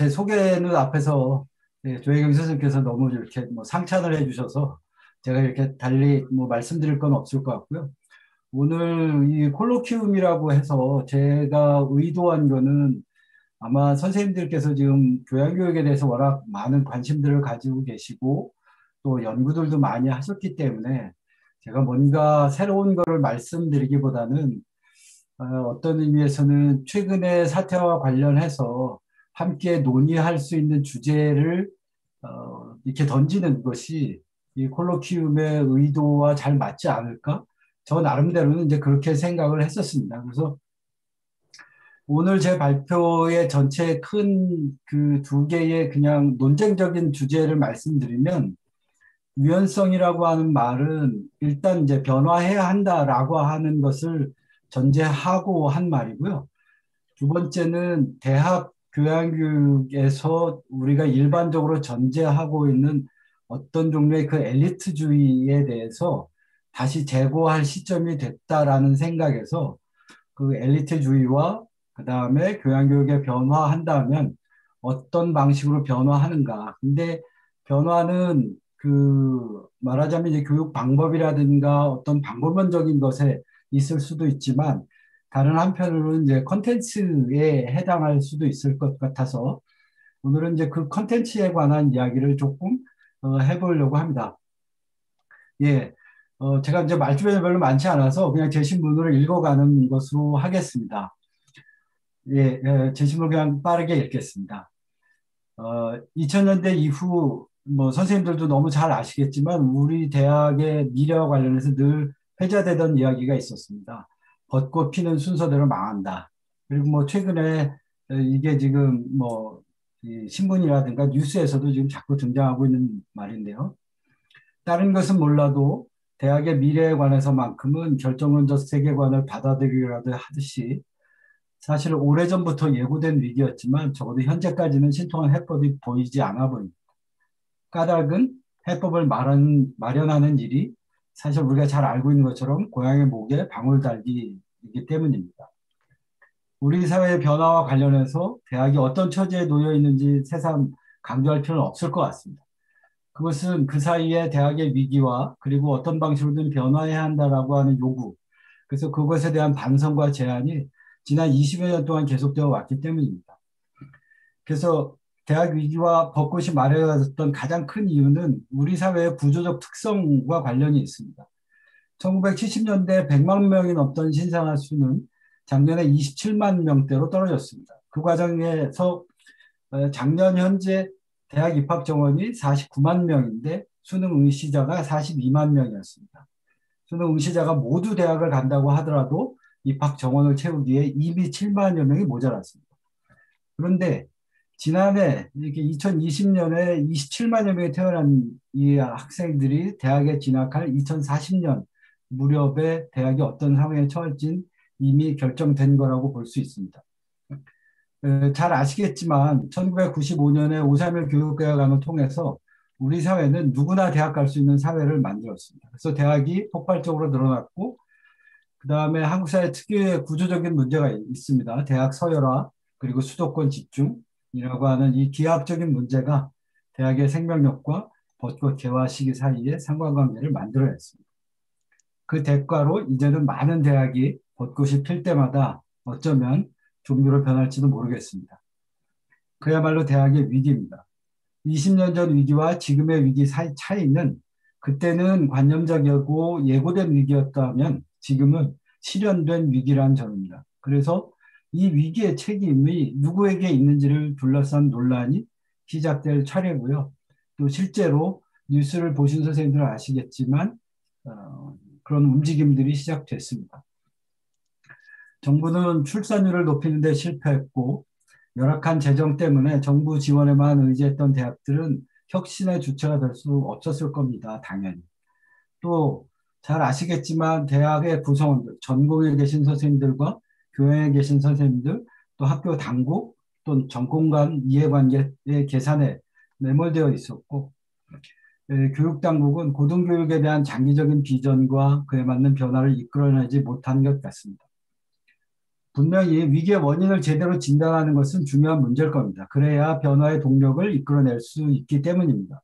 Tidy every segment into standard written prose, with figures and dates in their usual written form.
제 소개는 앞에서 조혜경 선생님께서 너무 이렇게 뭐 상찬을 해주셔서 제가 이렇게 달리 뭐 말씀드릴 건 없을 것 같고요. 오늘 이 콜로키움이라고 해서 제가 의도한 거는 아마 선생님들께서 지금 교양교육에 대해서 워낙 많은 관심들을 가지고 계시고 또 연구들도 많이 하셨기 때문에 제가 뭔가 새로운 거를 말씀드리기보다는 어떤 의미에서는 최근의 사태와 관련해서 함께 논의할 수 있는 주제를 이렇게 던지는 것이 이 콜로키움의 의도와 잘 맞지 않을까? 저 나름대로는 이제 그렇게 생각을 했었습니다. 그래서 오늘 제 발표의 전체 큰 그 두 개의 그냥 논쟁적인 주제를 말씀드리면 유연성이라고 하는 말은 일단 이제 변화해야 한다라고 하는 것을 전제하고 한 말이고요. 두 번째는 대학 교양교육에서 우리가 일반적으로 전제하고 있는 어떤 종류의 그 엘리트주의에 대해서 다시 재고할 시점이 됐다라는 생각에서 그 엘리트주의와 그 다음에 교양교육에 변화한다면 어떤 방식으로 변화하는가. 근데 변화는 그 말하자면 이제 교육 방법이라든가 어떤 방법론적인 것에 있을 수도 있지만 다른 한편으로는 이제 컨텐츠에 해당할 수도 있을 것 같아서 오늘은 이제 그 컨텐츠에 관한 이야기를 조금 해보려고 합니다. 예, 제가 이제 말주변이 별로 많지 않아서 그냥 제 신문으로 읽어가는 것으로 하겠습니다. 예, 제 신문 그냥 빠르게 읽겠습니다. 2000년대 이후 뭐 선생님들도 너무 잘 아시겠지만 우리 대학의 미래와 관련해서 늘 회자되던 이야기가 있었습니다. 벚꽃 피는 순서대로 망한다. 그리고 뭐 최근에 이게 지금 뭐 신문이라든가 뉴스에서도 지금 자꾸 등장하고 있는 말인데요. 다른 것은 몰라도 대학의 미래에 관해서만큼은 결정론적 세계관을 받아들이라도 하듯이 사실 오래전부터 예고된 위기였지만 적어도 현재까지는 신통한 해법이 보이지 않아 보입니다. 까닭은 해법을 마련하는 일이 사실 우리가 잘 알고 있는 것처럼 고양이 목에 방울 달기이기 때문입니다. 우리 사회의 변화와 관련해서 대학이 어떤 처지에 놓여 있는지 새삼 강조할 필요는 없을 것 같습니다. 그것은 그 사이에 대학의 위기와 그리고 어떤 방식으로든 변화해야 한다라고 하는 요구, 그래서 그것에 대한 반성과 제안이 지난 20여 년 동안 계속되어 왔기 때문입니다. 그래서 대학 위기와 벚꽃이 마련했던 가장 큰 이유는 우리 사회의 구조적 특성과 관련이 있습니다. 1970년대 100만 명이 넘던 신생아 수는 작년에 27만 명대로 떨어졌습니다. 그 과정에서 작년 현재 대학 입학 정원이 49만 명인데 수능 응시자가 42만 명이었습니다. 수능 응시자가 모두 대학을 간다고 하더라도 입학 정원을 채우기에 이미 7만여 명이 모자랐습니다. 그런데 지난해 이렇게 2020년에 27만여 명이 태어난 이 학생들이 대학에 진학할 2040년 무렵에 대학이 어떤 상황에 처할지는 이미 결정된 거라고 볼 수 있습니다. 잘 아시겠지만 1995년에 5.3일 교육개혁안을 통해서 우리 사회는 누구나 대학 갈 수 있는 사회를 만들었습니다. 그래서 대학이 폭발적으로 늘어났고 그 다음에 한국 사회 특유의 구조적인 문제가 있습니다. 대학 서열화 그리고 수도권 집중이라고 하는 이 기하학적인 문제가 대학의 생명력과 벚꽃 개화 시기 사이에 상관관계를 만들어냈습니다. 그 대가로 이제는 많은 대학이 벚꽃이 필 때마다 어쩌면 종교로 변할지도 모르겠습니다. 그야말로 대학의 위기입니다. 20년 전 위기와 지금의 위기 사이 차이는 그때는 관념적이고 예고된 위기였다면 지금은 실현된 위기란 점입니다. 그래서 이 위기의 책임이 누구에게 있는지를 둘러싼 논란이 시작될 차례고요. 또 실제로 뉴스를 보신 선생님들은 아시겠지만 그런 움직임들이 시작됐습니다. 정부는 출산율을 높이는 데 실패했고 열악한 재정 때문에 정부 지원에만 의지했던 대학들은 혁신의 주체가 될 수 없었을 겁니다. 당연히. 또 잘 아시겠지만 대학의 구성원들, 전공에 계신 선생님들과 교양에 계신 선생님들, 또 학교 당국, 또 정권 간 이해관계의 계산에 매몰되어 있었고 교육당국은 고등교육에 대한 장기적인 비전과 그에 맞는 변화를 이끌어내지 못한 것 같습니다. 분명히 위기의 원인을 제대로 진단하는 것은 중요한 문제일 겁니다. 그래야 변화의 동력을 이끌어낼 수 있기 때문입니다.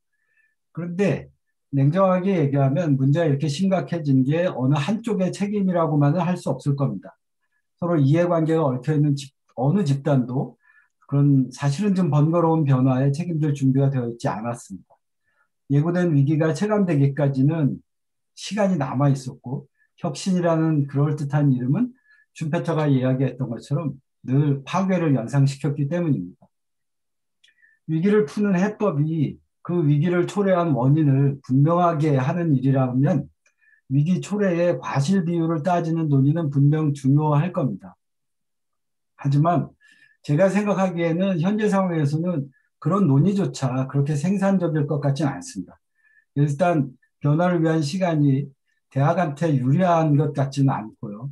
그런데 냉정하게 얘기하면 문제가 이렇게 심각해진 게 어느 한쪽의 책임이라고만은 할 수 없을 겁니다. 서로 이해관계가 얽혀있는 어느 집단도 그런 사실은 좀 번거로운 변화에 책임질 준비가 되어 있지 않았습니다. 예고된 위기가 체감되기까지는 시간이 남아 있었고 혁신이라는 그럴듯한 이름은 슈페처가 이야기했던 것처럼 늘 파괴를 연상시켰기 때문입니다. 위기를 푸는 해법이 그 위기를 초래한 원인을 분명하게 하는 일이라면 위기 초래의 과실 비율을 따지는 논의는 분명 중요할 겁니다. 하지만 제가 생각하기에는 현재 상황에서는 그런 논의조차 그렇게 생산적일 것 같지는 않습니다. 일단 변화를 위한 시간이 대학한테 유리한 것 같지는 않고요.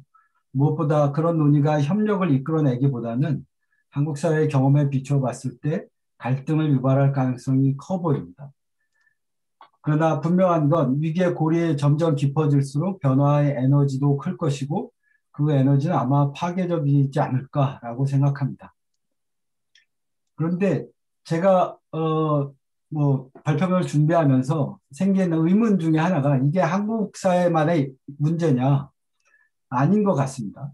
무엇보다 그런 논의가 협력을 이끌어내기보다는 한국 사회의 경험에 비춰봤을 때 갈등을 유발할 가능성이 커 보입니다. 그러나 분명한 건 위기의 골이 점점 깊어질수록 변화의 에너지도 클 것이고 그 에너지는 아마 파괴적이지 않을까라고 생각합니다. 그런데 제가 뭐 발표를 준비하면서 생긴 의문 중에 하나가 이게 한국 사회만의 문제냐? 아닌 것 같습니다.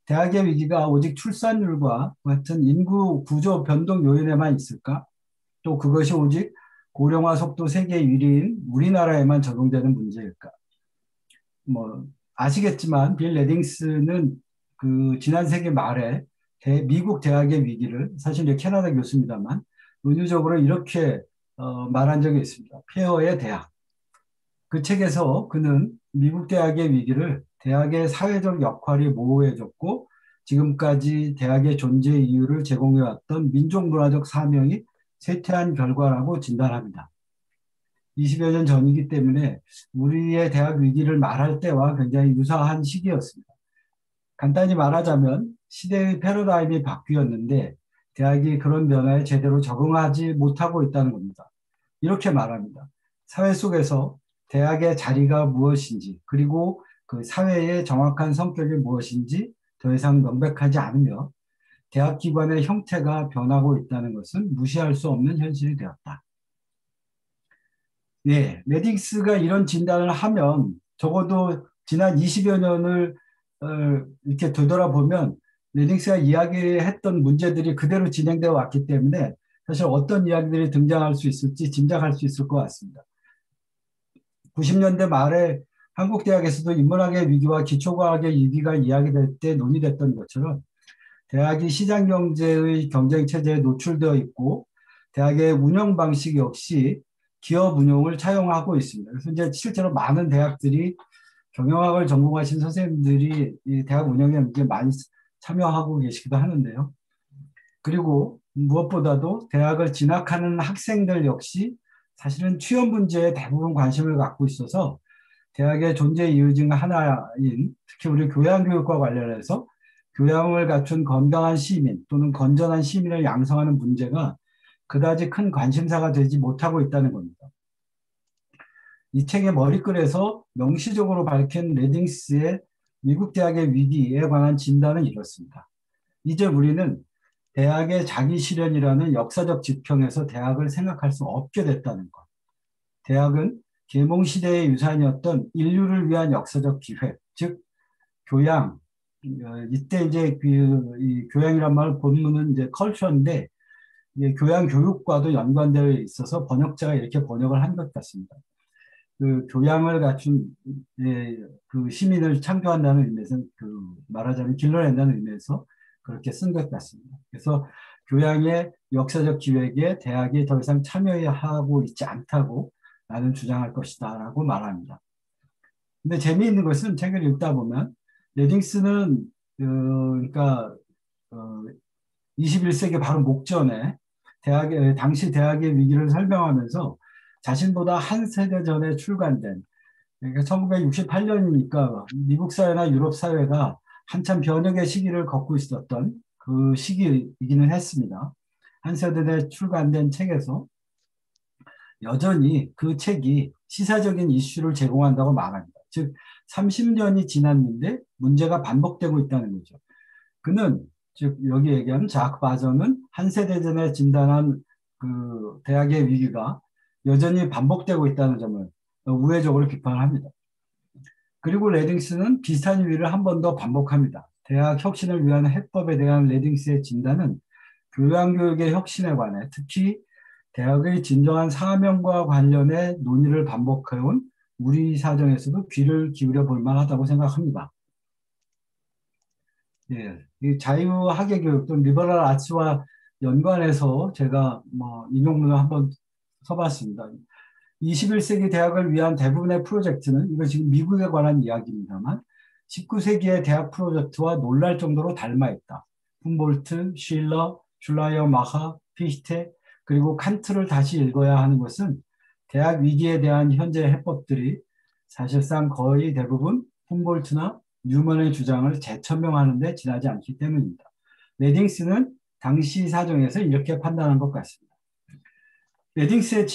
대학의 위기가 오직 출산율과 같은 인구 구조 변동 요인에만 있을까? 또 그것이 오직 고령화 속도 세계 1위인 우리나라에만 적용되는 문제일까? 뭐 아시겠지만 빌 레딩스는 그 지난 세기 말에 미국 대학의 위기를 사실 이제 캐나다 교수입니다만 은유적으로 이렇게 말한 적이 있습니다. 폐허의 대학. 그 책에서 그는 미국 대학의 위기를 대학의 사회적 역할이 모호해졌고 지금까지 대학의 존재 이유를 제공해왔던 민족문화적 사명이 쇠퇴한 결과라고 진단합니다. 20여 년 전이기 때문에 우리의 대학 위기를 말할 때와 굉장히 유사한 시기였습니다. 간단히 말하자면 시대의 패러다임이 바뀌었는데 대학이 그런 변화에 제대로 적응하지 못하고 있다는 겁니다. 이렇게 말합니다. 사회 속에서 대학의 자리가 무엇인지 그리고 그 사회의 정확한 성격이 무엇인지 더 이상 명백하지 않으며 대학 기관의 형태가 변하고 있다는 것은 무시할 수 없는 현실이 되었다. 네, 레딩스가 이런 진단을 하면 적어도 지난 20여 년을 이렇게 되돌아보면 레딩스가 이야기했던 문제들이 그대로 진행되어 왔기 때문에 사실 어떤 이야기들이 등장할 수 있을지 짐작할 수 있을 것 같습니다. 90년대 말에 한국 대학에서도 인문학의 위기와 기초과학의 위기가 이야기될 때 논의됐던 것처럼 대학이 시장 경제의 경쟁 체제에 노출되어 있고 대학의 운영 방식 역시 기업 운용을 차용하고 있습니다. 그래서 이제 실제로 많은 대학들이 경영학을 전공하신 선생님들이 이 대학 운영에 이제 많이 참여하고 계시기도 하는데요. 그리고 무엇보다도 대학을 진학하는 학생들 역시 사실은 취업 문제에 대부분 관심을 갖고 있어서 대학의 존재 이유 중 하나인 특히 우리 교양교육과 관련해서 교양을 갖춘 건강한 시민 또는 건전한 시민을 양성하는 문제가 그다지 큰 관심사가 되지 못하고 있다는 겁니다. 이 책의 머리글에서 명시적으로 밝힌 레딩스의 미국 대학의 위기에 관한 진단은 이렇습니다. 이제 우리는 대학의 자기 실현이라는 역사적 지평에서 대학을 생각할 수 없게 됐다는 것. 대학은 계몽시대의 유산이었던 인류를 위한 역사적 기획, 즉 교양, 이때 이제 이 교양이란 말 본문은 이제 컬처인데 교양 교육과도 연관되어 있어서 번역자가 이렇게 번역을 한 것 같습니다. 그 교양을 갖춘 그 시민을 창조한다는 의미에서 그 말하자면 길러낸다는 의미에서 그렇게 쓴 것 같습니다. 그래서 교양의 역사적 기획에 대학이 더 이상 참여하고 있지 않다고 나는 주장할 것이다라고 말합니다. 근데 재미있는 것은 책을 읽다 보면 레딩스는 그러니까 21세기 바로 목전에 당시 대학의 위기를 설명하면서 자신보다 한 세대 전에 출간된 그러니까 1968년이니까 미국 사회나 유럽 사회가 한참 변혁의 시기를 걷고 있었던 그 시기이기는 했습니다. 한 세대에 출간된 책에서 여전히 그 책이 시사적인 이슈를 제공한다고 말합니다. 즉 30년이 지났는데 문제가 반복되고 있다는 거죠. 그는 즉 여기 얘기하는 작 바저는 한 세대 전에 진단한 그 대학의 위기가 여전히 반복되고 있다는 점을 우회적으로 비판합니다. 그리고 레딩스는 비슷한 위를 한 번 더 반복합니다. 대학 혁신을 위한 해법에 대한 레딩스의 진단은 교양교육의 혁신에 관해 특히 대학의 진정한 사명과 관련해 논의를 반복해온 우리 사정에서도 귀를 기울여 볼 만하다고 생각합니다. 예, 이 자유학예 교육 또 리버럴 아츠와 연관해서 제가 뭐 인용문을 한번 써봤습니다. 21세기 대학을 위한 대부분의 프로젝트는 이거 지금 미국에 관한 이야기입니다만 19세기의 대학 프로젝트와 놀랄 정도로 닮아 있다. 훔볼트, 쉴러, 슐라이어 마하, 피히테 그리고 칸트를 다시 읽어야 하는 것은 대학 위기에 대한 현재 해법들이 사실상 거의 대부분 훔볼트나 뉴먼의 주장을 재천명하는 데 지나지 않기 때문입니다. 레딩스는 당시 사정에서 이렇게 판단한 것 같습니다. 레딩스의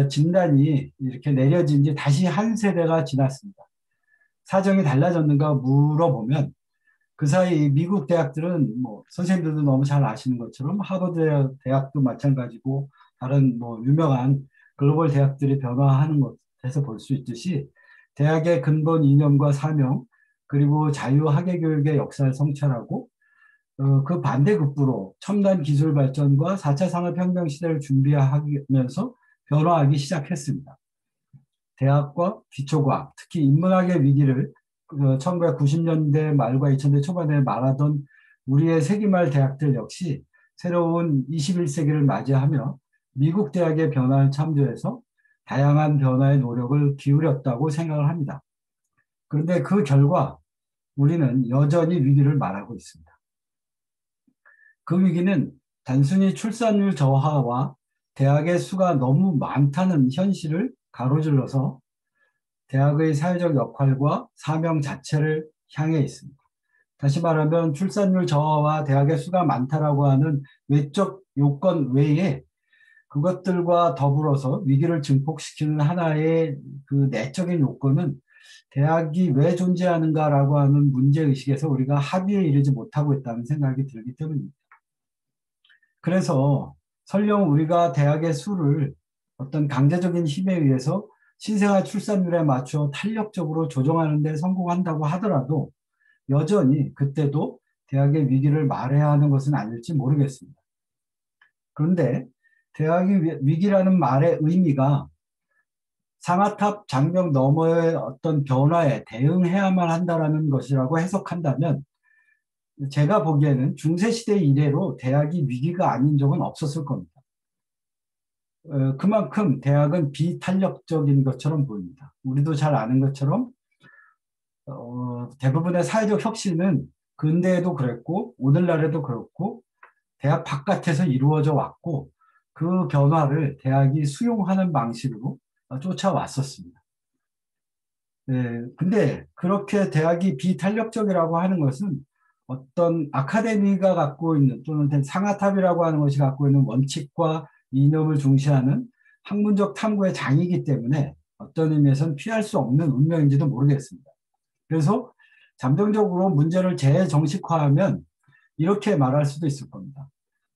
진단이 이렇게 내려진 지 다시 한 세대가 지났습니다. 사정이 달라졌는가 물어보면 그 사이 미국 대학들은 뭐 선생님들도 너무 잘 아시는 것처럼 하버드 대학도 마찬가지고 다른 뭐 유명한 글로벌 대학들이 변화하는 것에서 볼 수 있듯이 대학의 근본 이념과 사명 그리고 자유학예 교육의 역사를 성찰하고 그 반대급부로 첨단 기술 발전과 4차 산업혁명 시대를 준비하면서 변화하기 시작했습니다. 대학과 기초과학, 특히 인문학의 위기를 1990년대 말과 2000대 초반에 말하던 우리의 세기말 대학들 역시 새로운 21세기를 맞이하며 미국 대학의 변화를 참조해서 다양한 변화의 노력을 기울였다고 생각을 합니다. 그런데 그 결과 우리는 여전히 위기를 말하고 있습니다. 그 위기는 단순히 출산율 저하와 대학의 수가 너무 많다는 현실을 가로질러서 대학의 사회적 역할과 사명 자체를 향해 있습니다. 다시 말하면 출산율 저하와 대학의 수가 많다라고 하는 외적 요건 외에 그것들과 더불어서 위기를 증폭시키는 하나의 그 내적인 요건은 대학이 왜 존재하는가라고 하는 문제의식에서 우리가 합의에 이르지 못하고 있다는 생각이 들기 때문입니다. 그래서 설령 우리가 대학의 수를 어떤 강제적인 힘에 의해서 신생아 출산율에 맞춰 탄력적으로 조정하는 데 성공한다고 하더라도 여전히 그때도 대학의 위기를 말해야 하는 것은 아닐지 모르겠습니다. 그런데 대학의 위기라는 말의 의미가 상아탑 장벽 너머의 어떤 변화에 대응해야만 한다는 것이라고 해석한다면 제가 보기에는 중세시대 이래로 대학이 위기가 아닌 적은 없었을 겁니다. 그만큼 대학은 비탄력적인 것처럼 보입니다. 우리도 잘 아는 것처럼 대부분의 사회적 혁신은 근대에도 그랬고 오늘날에도 그렇고 대학 바깥에서 이루어져 왔고 그 변화를 대학이 수용하는 방식으로 쫓아왔었습니다. 근데 그렇게 대학이 비탄력적이라고 하는 것은 어떤 아카데미가 갖고 있는 또는 상아탑이라고 하는 것이 갖고 있는 원칙과 이념을 중시하는 학문적 탐구의 장이기 때문에 어떤 의미에서는 피할 수 없는 운명인지도 모르겠습니다. 그래서 잠정적으로 문제를 재정식화하면 이렇게 말할 수도 있을 겁니다.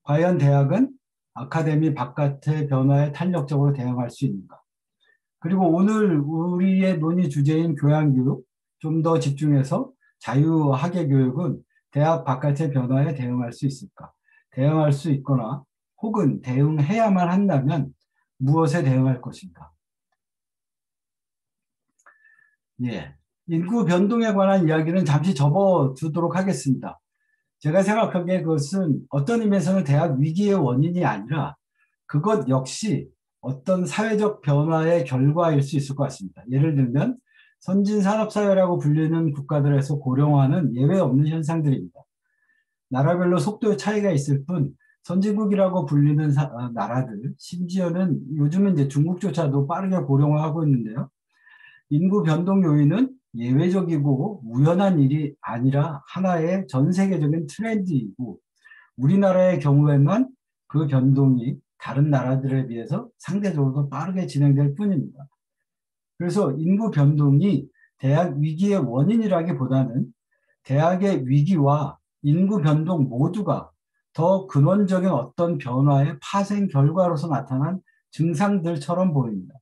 과연 대학은 아카데미 바깥의 변화에 탄력적으로 대응할 수 있는가? 그리고 오늘 우리의 논의 주제인 교양교육 좀 더 집중해서 자유학예 교육은 대학 바깥의 변화에 대응할 수 있을까? 대응할 수 있거나 혹은 대응해야만 한다면 무엇에 대응할 것인가? 예. 인구 변동에 관한 이야기는 잠시 접어두도록 하겠습니다. 제가 생각하기에 그것은 어떤 의미에서는 대학 위기의 원인이 아니라 그것 역시 어떤 사회적 변화의 결과일 수 있을 것 같습니다. 예를 들면 선진 산업사회라고 불리는 국가들에서 고령화는 예외 없는 현상들입니다. 나라별로 속도의 차이가 있을 뿐 선진국이라고 불리는 나라들, 심지어는 요즘은 이제 중국조차도 빠르게 고령화하고 있는데요. 인구 변동 요인은 예외적이고 우연한 일이 아니라 하나의 전 세계적인 트렌드이고 우리나라의 경우에만 그 변동이 다른 나라들에 비해서 상대적으로 더 빠르게 진행될 뿐입니다. 그래서 인구 변동이 대학 위기의 원인이라기보다는 대학의 위기와 인구 변동 모두가 더 근원적인 어떤 변화의 파생 결과로서 나타난 증상들처럼 보입니다.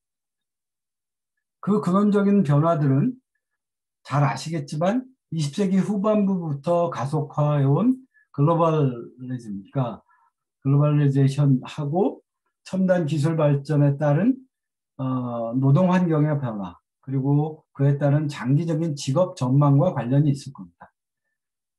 그 근원적인 변화들은 잘 아시겠지만 20세기 후반부부터 가속화해온 글로벌리즘, 그러니까 글로벌리제이션하고 첨단 기술 발전에 따른 노동 환경의 변화, 그리고 그에 따른 장기적인 직업 전망과 관련이 있을 겁니다.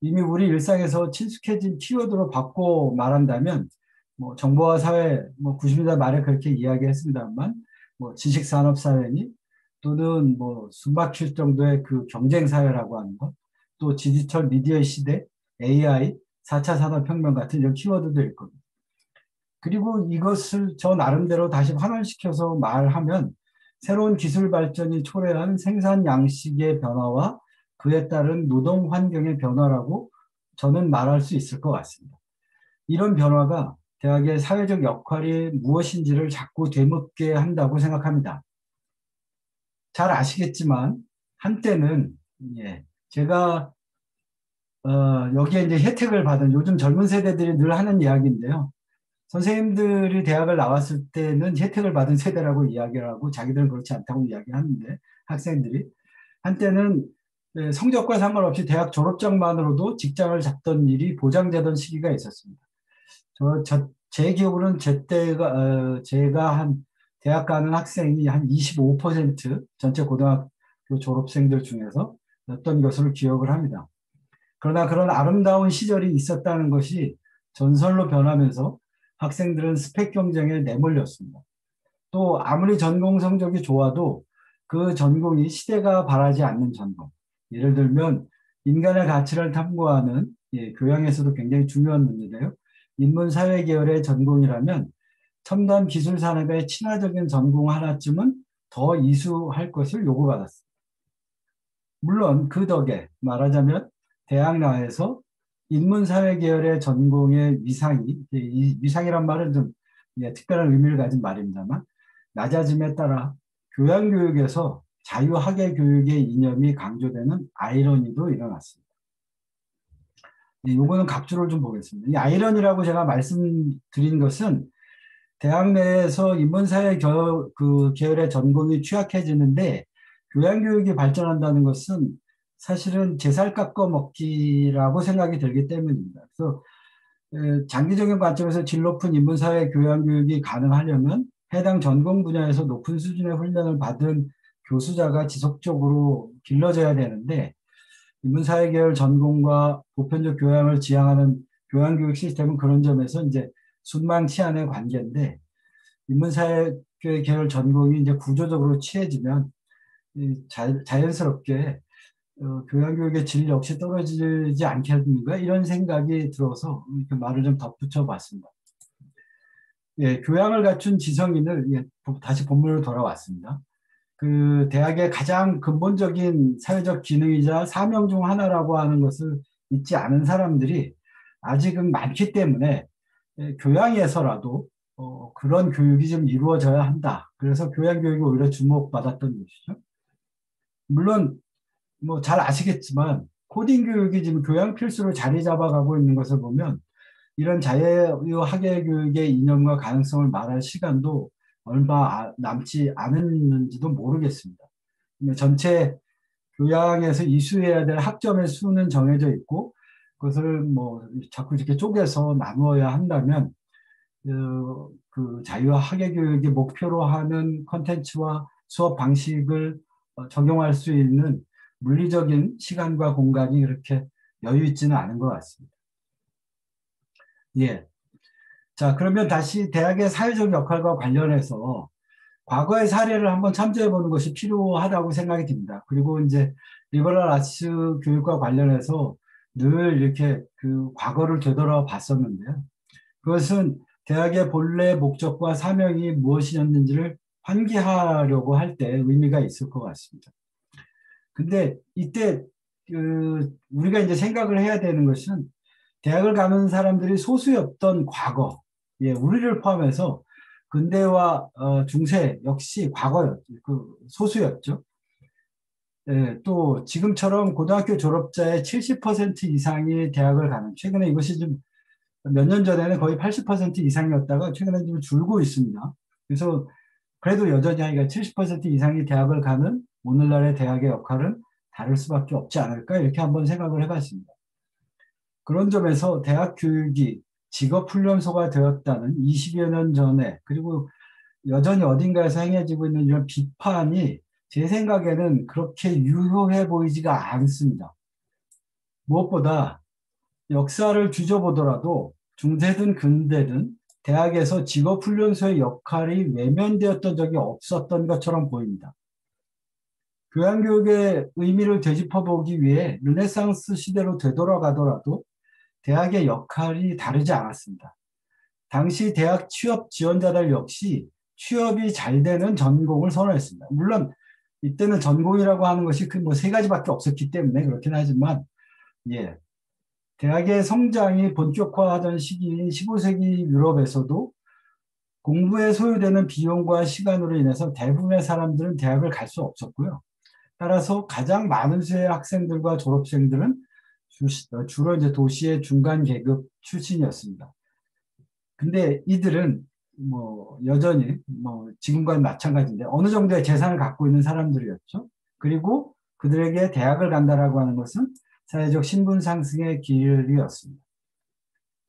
이미 우리 일상에서 친숙해진 키워드로 바꿔 말한다면 뭐 정보화 사회, 뭐 90년대 말에 그렇게 이야기했습니다만 뭐 지식산업 사회니 또는 뭐 숨막힐 정도의 그 경쟁 사회라고 하는 것, 또 디지털 미디어 시대, AI, 4차 산업혁명 같은 이런 키워드도 있거든요. 그리고 이것을 저 나름대로 다시 환원시켜서 말하면 새로운 기술 발전이 초래한 생산 양식의 변화와 그에 따른 노동 환경의 변화라고 저는 말할 수 있을 것 같습니다. 이런 변화가 대학의 사회적 역할이 무엇인지를 자꾸 되묻게 한다고 생각합니다. 잘 아시겠지만 한때는 제가 여기에 이제 혜택을 받은 요즘 젊은 세대들이 늘 하는 이야기인데요. 선생님들이 대학을 나왔을 때는 혜택을 받은 세대라고 이야기를 하고 자기들은 그렇지 않다고 이야기하는데 학생들이 한때는 성적과 상관없이 대학 졸업장만으로도 직장을 잡던 일이 보장되던 시기가 있었습니다. 제 기억으로는 제가 한 대학 가는 학생이 한 25% 전체 고등학교 졸업생들 중에서 였던 것으로 기억을 합니다. 그러나 그런 아름다운 시절이 있었다는 것이 전설로 변하면서 학생들은 스펙 경쟁에 내몰렸습니다. 또 아무리 전공 성적이 좋아도 그 전공이 시대가 바라지 않는 전공. 예를 들면 인간의 가치를 탐구하는 교양에서도 굉장히 중요한 문제인데요. 인문사회 계열의 전공이라면 첨단 기술 산업에 친화적인 전공 하나쯤은 더 이수할 것을 요구받았습니다. 물론 그 덕에 말하자면 대학 내에서 인문사회 계열의 전공의 위상이, 이 위상이란 말은 좀 특별한 의미를 가진 말입니다만 낮아짐에 따라 교양교육에서 자유학예 교육의 이념이 강조되는 아이러니도 일어났습니다. 이거는 각주를 좀 보겠습니다. 이 아이러니라고 제가 말씀드린 것은 대학 내에서 인문사회 계열의 전공이 취약해지는데 교양교육이 발전한다는 것은 사실은 제살 깎아 먹기라고 생각이 들기 때문입니다. 그래서 장기적인 관점에서 질 높은 인문사회 교양교육이 가능하려면 해당 전공 분야에서 높은 수준의 훈련을 받은 교수자가 지속적으로 길러져야 되는데 인문사회 계열 전공과 보편적 교양을 지향하는 교양교육 시스템은 그런 점에서 이제 순망치안의 관계인데 인문사회 계열 전공이 이제 구조적으로 취해지면 자연스럽게 교양교육의 질 역시 떨어지지 않겠는가 이런 생각이 들어서 이렇게 말을 좀 덧붙여 봤습니다. 교양을 갖춘 지성인을 다시 본문으로 돌아왔습니다. 그 대학의 가장 근본적인 사회적 기능이자 사명 중 하나라고 하는 것을 잊지 않은 사람들이 아직은 많기 때문에 교양에서라도 그런 교육이 좀 이루어져야 한다. 그래서 교양교육이 오히려 주목받았던 것이죠. 물론 뭐 잘 아시겠지만 코딩 교육이 지금 교양 필수로 자리 잡아가고 있는 것을 보면 이런 자유학예 교육의 이념과 가능성을 말할 시간도 얼마 남지 않았는지도 모르겠습니다. 전체 교양에서 이수해야 될 학점의 수는 정해져 있고 그것을 뭐 자꾸 이렇게 쪼개서 나누어야 한다면 그 자유학예 교육의 목표로 하는 컨텐츠와 수업 방식을 적용할 수 있는 물리적인 시간과 공간이 그렇게 여유 있지는 않은 것 같습니다. 자, 그러면 다시 대학의 사회적 역할과 관련해서 과거의 사례를 한번 참조해 보는 것이 필요하다고 생각이 듭니다. 그리고 이제 리버럴 아츠 교육과 관련해서 늘 이렇게 그 과거를 되돌아 봤었는데요. 그것은 대학의 본래 목적과 사명이 무엇이었는지를 환기하려고 할 때 의미가 있을 것 같습니다. 근데 이때 우리가 이제 생각을 해야 되는 것은 대학을 가는 사람들이 소수였던 과거, 우리를 포함해서 근대와 중세 역시 과거였죠. 그 소수였죠. 예, 또 지금처럼 고등학교 졸업자의 70% 이상이 대학을 가는, 최근에 이것이 좀 몇 년 전에는 거의 80% 이상이었다가 최근에 좀 줄고 있습니다. 그래서 그래도 여전히 하니까 70% 이상이 대학을 가는 오늘날의 대학의 역할은 다를 수밖에 없지 않을까 이렇게 한번 생각을 해봤습니다. 그런 점에서 대학 교육이 직업훈련소가 되었다는 20여 년 전에, 그리고 여전히 어딘가에서 행해지고 있는 이런 비판이 제 생각에는 그렇게 유효해 보이지가 않습니다. 무엇보다 역사를 뒤져보더라도 중세든 근대든 대학에서 직업훈련소의 역할이 외면되었던 적이 없었던 것처럼 보입니다. 교양교육의 의미를 되짚어보기 위해 르네상스 시대로 되돌아가더라도 대학의 역할이 다르지 않았습니다. 당시 대학 취업 지원자들 역시 취업이 잘 되는 전공을 선호했습니다. 물론 이때는 전공이라고 하는 것이 그 뭐 세 가지밖에 없었기 때문에 그렇긴 하지만, 예, 대학의 성장이 본격화하던 시기인 15세기 유럽에서도 공부에 소요되는 비용과 시간으로 인해서 대부분의 사람들은 대학을 갈 수 없었고요. 따라서 가장 많은 수의 학생들과 졸업생들은 주로 이제 도시의 중간 계급 출신이었습니다. 근데 이들은 뭐 여전히 뭐 지금과는 마찬가지인데 어느 정도의 재산을 갖고 있는 사람들이었죠. 그리고 그들에게 대학을 간다라고 하는 것은 사회적 신분 상승의 길이었습니다.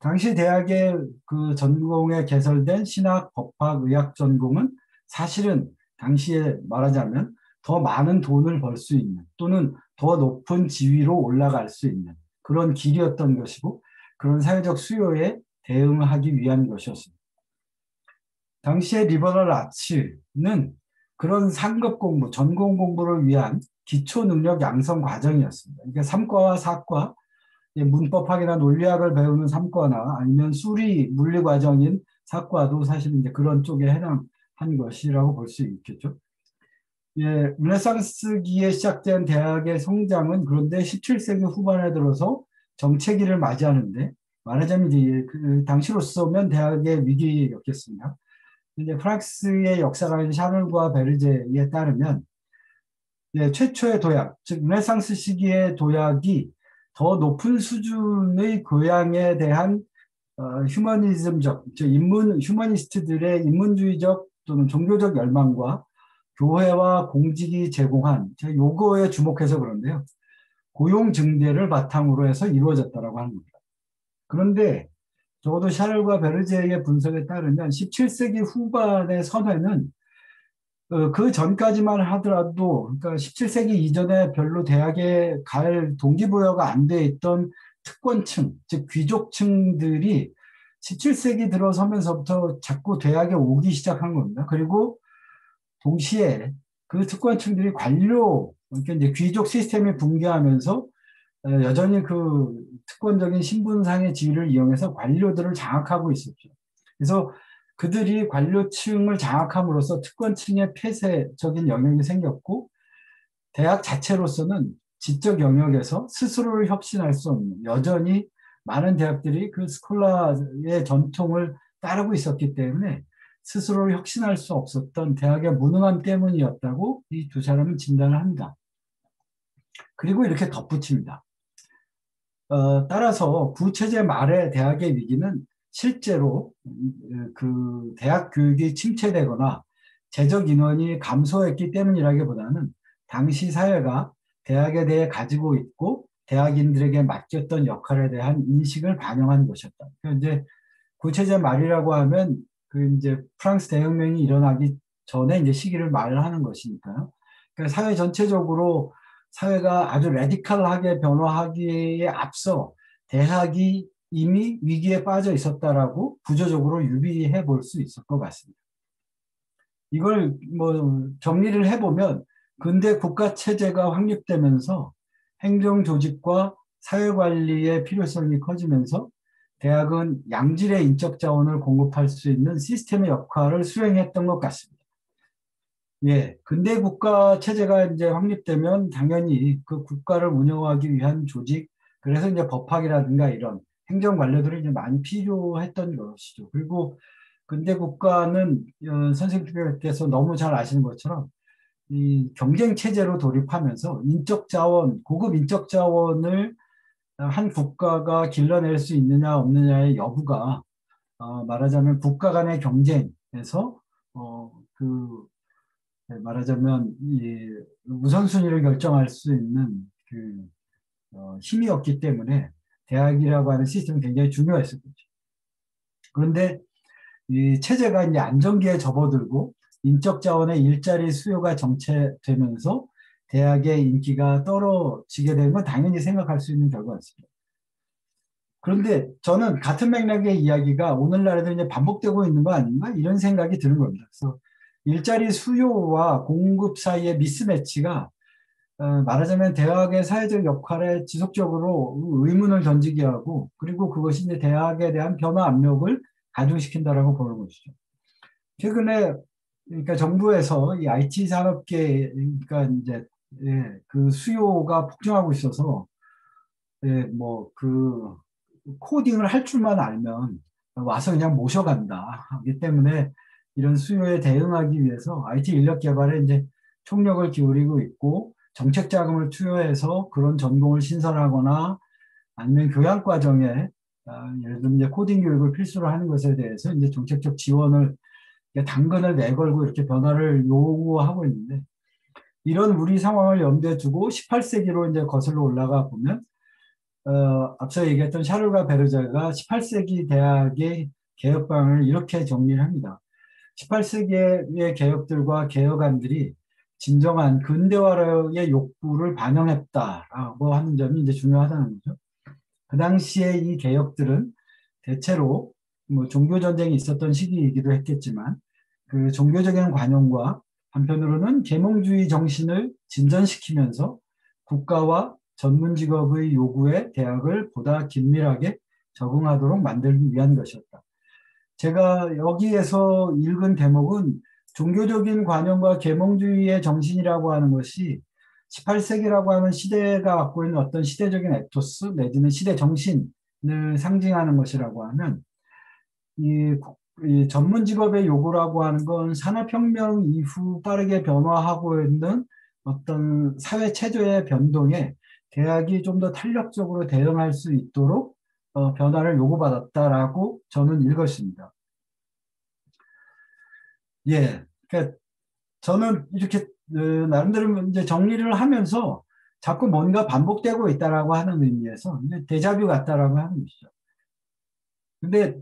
당시 대학의 그 전공에 개설된 신학, 법학, 의학 전공은 사실은 당시에 말하자면 더 많은 돈을 벌 수 있는 또는 더 높은 지위로 올라갈 수 있는 그런 길이었던 것이고, 그런 사회적 수요에 대응하기 위한 것이었습니다. 당시의 리버럴 아츠는 그런 상급 공부, 전공 공부를 위한 기초 능력 양성 과정이었습니다. 그러니까 3과와 4과, 문법학이나 논리학을 배우는 3과나 아니면 수리 물리 과정인 4과도 사실 이제 그런 쪽에 해당한 것이라고 볼 수 있겠죠. 예, 르네상스기에 시작된 대학의 성장은 그런데 17세기 후반에 들어서 정체기를 맞이하는데, 말하자면 이제 그 당시로서면 대학의 위기에 겪겠습니다. 이제 프랑스의 역사가인 샤를과 베르제에 따르면, 예, 최초의 도약, 즉 르네상스 시기의 도약이 더 높은 수준의 교양에 대한 휴머니즘적, 즉 휴머니스트들의 인문주의적 또는 종교적 열망과 교회와 공직이 제공한, 제가 요거에 주목해서 그런데요, 고용 증대를 바탕으로 해서 이루어졌다라고 하는 겁니다. 그런데 적어도 샤를과 베르제의 분석에 따르면 17세기 후반의 선회는 그 전까지만 하더라도, 그러니까 17세기 이전에 별로 대학에 갈 동기부여가 안 돼 있던 특권층, 즉 귀족층들이 17세기 들어서면서부터 자꾸 대학에 오기 시작한 겁니다. 그리고 동시에 그 특권층들이 관료, 그러니까 이제 귀족 시스템이 붕괴하면서 여전히 그 특권적인 신분상의 지위를 이용해서 관료들을 장악하고 있었죠. 그래서 그들이 관료층을 장악함으로써 특권층의 폐쇄적인 영역이 생겼고, 대학 자체로서는 지적 영역에서 스스로를 혁신할 수 없는, 여전히 많은 대학들이 그 스콜라의 전통을 따르고 있었기 때문에 스스로를 혁신할 수 없었던 대학의 무능함 때문이었다고 이 두 사람은 진단을 합니다. 그리고 이렇게 덧붙입니다. 따라서 구체제 말의 대학의 위기는 실제로 그 대학 교육이 침체되거나 재적 인원이 감소했기 때문이라기보다는 당시 사회가 대학에 대해 가지고 있고 대학인들에게 맡겼던 역할에 대한 인식을 반영한 것이었다. 그러니까 이제 구체제 말이라고 하면 그 이제 프랑스 대혁명이 일어나기 전에 이제 시기를 말하는 것이니까요. 그러니까 사회 전체적으로 사회가 아주 레디컬하게 변화하기에 앞서 대학이 이미 위기에 빠져 있었다라고 구조적으로 유비해 볼 수 있을 것 같습니다. 이걸 뭐 정리를 해보면, 근대 국가 체제가 확립되면서 행정 조직과 사회 관리의 필요성이 커지면서 대학은 양질의 인적 자원을 공급할 수 있는 시스템의 역할을 수행했던 것 같습니다. 예, 근대 국가 체제가 이제 확립되면 당연히 그 국가를 운영하기 위한 조직, 그래서 이제 법학이라든가 이런 행정 관료들이 이제 많이 필요했던 것이죠. 그리고 근대 국가는 선생님께서 너무 잘 아시는 것처럼 이 경쟁 체제로 돌입하면서 인적 자원, 고급 인적 자원을 한 국가가 길러낼 수 있느냐 없느냐의 여부가 말하자면 국가 간의 경쟁에서 그 말하자면 이 우선순위를 결정할 수 있는 그 힘이었기 때문에 대학이라고 하는 시스템이 굉장히 중요했을 거죠. 그런데 이 체제가 이제 안정기에 접어들고 인적 자원의 일자리 수요가 정체되면서 대학의 인기가 떨어지게 되는 건 당연히 생각할 수 있는 결과였습니다. 그런데 저는 같은 맥락의 이야기가 오늘날에도 이제 반복되고 있는 거 아닌가 이런 생각이 드는 겁니다. 그래서 일자리 수요와 공급 사이의 미스매치가 말하자면 대학의 사회적 역할에 지속적으로 의문을 던지게 하고 그리고 그것이 이제 대학에 대한 변화 압력을 가중시킨다라고 보는 것이죠. 최근에 그러니까 정부에서 이 IT 산업계 그러니까 이제 그 수요가 폭증하고 있어서 뭐그 코딩을 할 줄만 알면 와서 그냥 모셔간다 하기 때문에 이런 수요에 대응하기 위해서 IT 인력 개발에 이제 총력을 기울이고 있고 정책 자금을 투여해서 그런 전공을 신설하거나 아니면 교양 과정에 예를 들면 이제 코딩 교육을 필수로 하는 것에 대해서 이제 정책적 지원을 당근을 내걸고 이렇게 변화를 요구하고 있는데 이런 우리 상황을 염두에 두고 18세기로 이제 거슬러 올라가 보면 앞서 얘기했던 샤를과 베르제가 18세기 대학의 개혁방을 이렇게 정리를 합니다. 18세기의 개혁들과 개혁안들이 진정한 근대화의 욕구를 반영했다라고 하는 점이 이제 중요하다는 거죠. 그 당시에 이 개혁들은 대체로 뭐 종교 전쟁이 있었던 시기이기도 했겠지만 그 종교적인 관용과 한편으로는 계몽주의 정신을 진전시키면서 국가와 전문 직업의 요구에 대학을 보다 긴밀하게 적응하도록 만들기 위한 것이었다. 제가 여기에서 읽은 대목은 종교적인 관용과 계몽주의의 정신이라고 하는 것이 18세기라고 하는 시대가 갖고 있는 어떤 시대적인 에토스 내지는 시대 정신을 상징하는 것이라고 하면 이 전문 직업의 요구라고 하는 건 산업혁명 이후 빠르게 변화하고 있는 어떤 사회 체제의 변동에 대학이 좀 더 탄력적으로 대응할 수 있도록 변화를 요구받았다라고 저는 읽었습니다. 예, 그러니까 저는 이렇게 나름대로 이제 정리를 하면서 자꾸 뭔가 반복되고 있다라고 하는 의미에서 이제 데자뷰 같다라고 하는 것이죠. 근데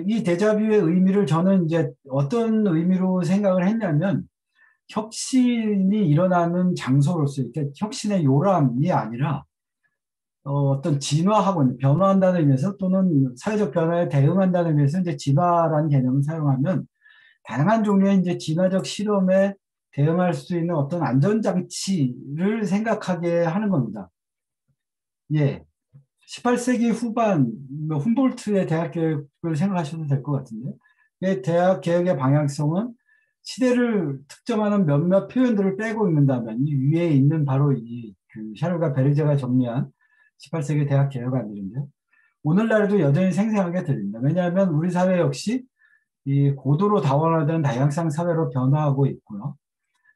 이 데자뷰의 의미를 저는 이제 어떤 의미로 생각을 했냐면 혁신이 일어나는 장소로서 그러니까 혁신의 요람이 아니라 어떤 진화하고 변화한다는 의미에서 또는 사회적 변화에 대응한다는 의미에서 이제 진화라는 개념을 사용하면 다양한 종류의 이제 진화적 실험에 대응할 수 있는 어떤 안전장치를 생각하게 하는 겁니다. 예. 18세기 후반 훔볼트의 대학 교육을 생각하셔도 될 것 같은데 대학 개혁의 방향성은 시대를 특정하는 몇몇 표현들을 빼고 읽는다면 이 위에 있는 바로 그 샤를과 베르제가 정리한 18세기 대학 개혁안들인데요. 오늘날에도 여전히 생생하게 들립니다. 왜냐하면 우리 사회 역시 이 고도로 다원화된 다양성 사회로 변화하고 있고요.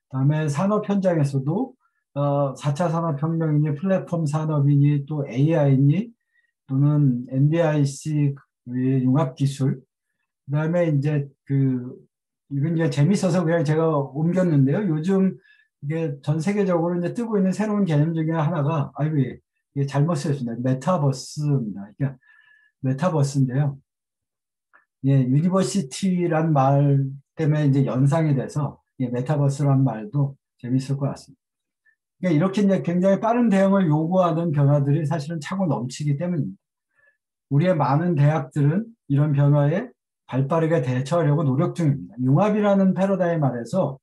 그다음에 산업 현장에서도 4차 산업혁명이니 플랫폼 산업이니 또 AI니 또는 NDIC 융합기술 그다음에 이제 이건 이제 재밌어서 그냥 제가 옮겼는데요. 요즘 이게 전 세계적으로 이제 뜨고 있는 새로운 개념 중에 하나가 이게 잘못 쓰였습니다. 메타버스입니다. 그러니까 메타버스인데요. 예, 유니버시티란 말 때문에 이제 연상이 돼서 메타버스란 말도 재밌을 것 같습니다. 그러니까 이렇게 이제 굉장히 빠른 대응을 요구하는 변화들이 사실은 차고 넘치기 때문입니다. 우리의 많은 대학들은 이런 변화에 발빠르게 대처하려고 노력 중입니다. 융합이라는 패러다임 아래서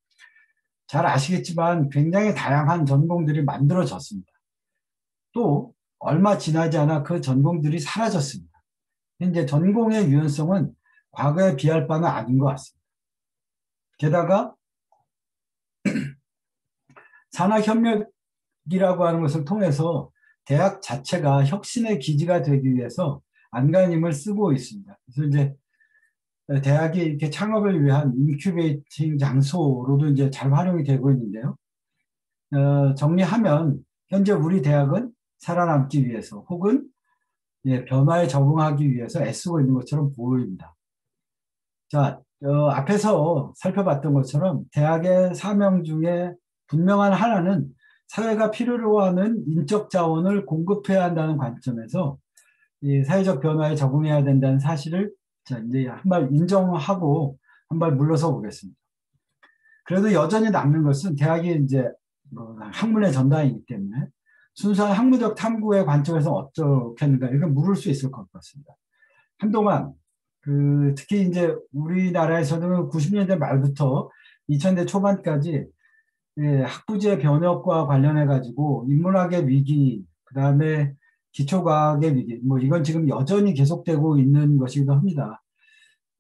잘 아시겠지만 굉장히 다양한 전공들이 만들어졌습니다. 또 얼마 지나지 않아 그 전공들이 사라졌습니다. 이제 전공의 유연성은 과거에 비할 바는 아닌 것 같습니다. 게다가 산학협력이라고 하는 것을 통해서 대학 자체가 혁신의 기지가 되기 위해서 안간힘을 쓰고 있습니다. 그래서 이제 대학이 이렇게 창업을 위한 인큐베이팅 장소로도 이제 잘 활용이 되고 있는데요. 정리하면 현재 우리 대학은 살아남기 위해서 혹은 변화에 적응하기 위해서 애쓰고 있는 것처럼 보입니다. 자, 앞에서 살펴봤던 것처럼 대학의 사명 중에 분명한 하나는 사회가 필요로 하는 인적 자원을 공급해야 한다는 관점에서 이 사회적 변화에 적응해야 된다는 사실을 자, 이제 한 발 인정하고 한 발 물러서 보겠습니다. 그래도 여전히 남는 것은 대학이 이제 학문의 전당이기 때문에 순수한 학문적 탐구의 관점에서 어떻겠는가 이렇게 물을 수 있을 것 같습니다. 한동안 특히 이제 우리나라에서는 90년대 말부터 2000대 초반까지 학부제 변혁과 관련해 가지고 인문학의 위기, 그다음에 기초과학의 위기, 뭐 이건 지금 여전히 계속되고 있는 것이기도 합니다.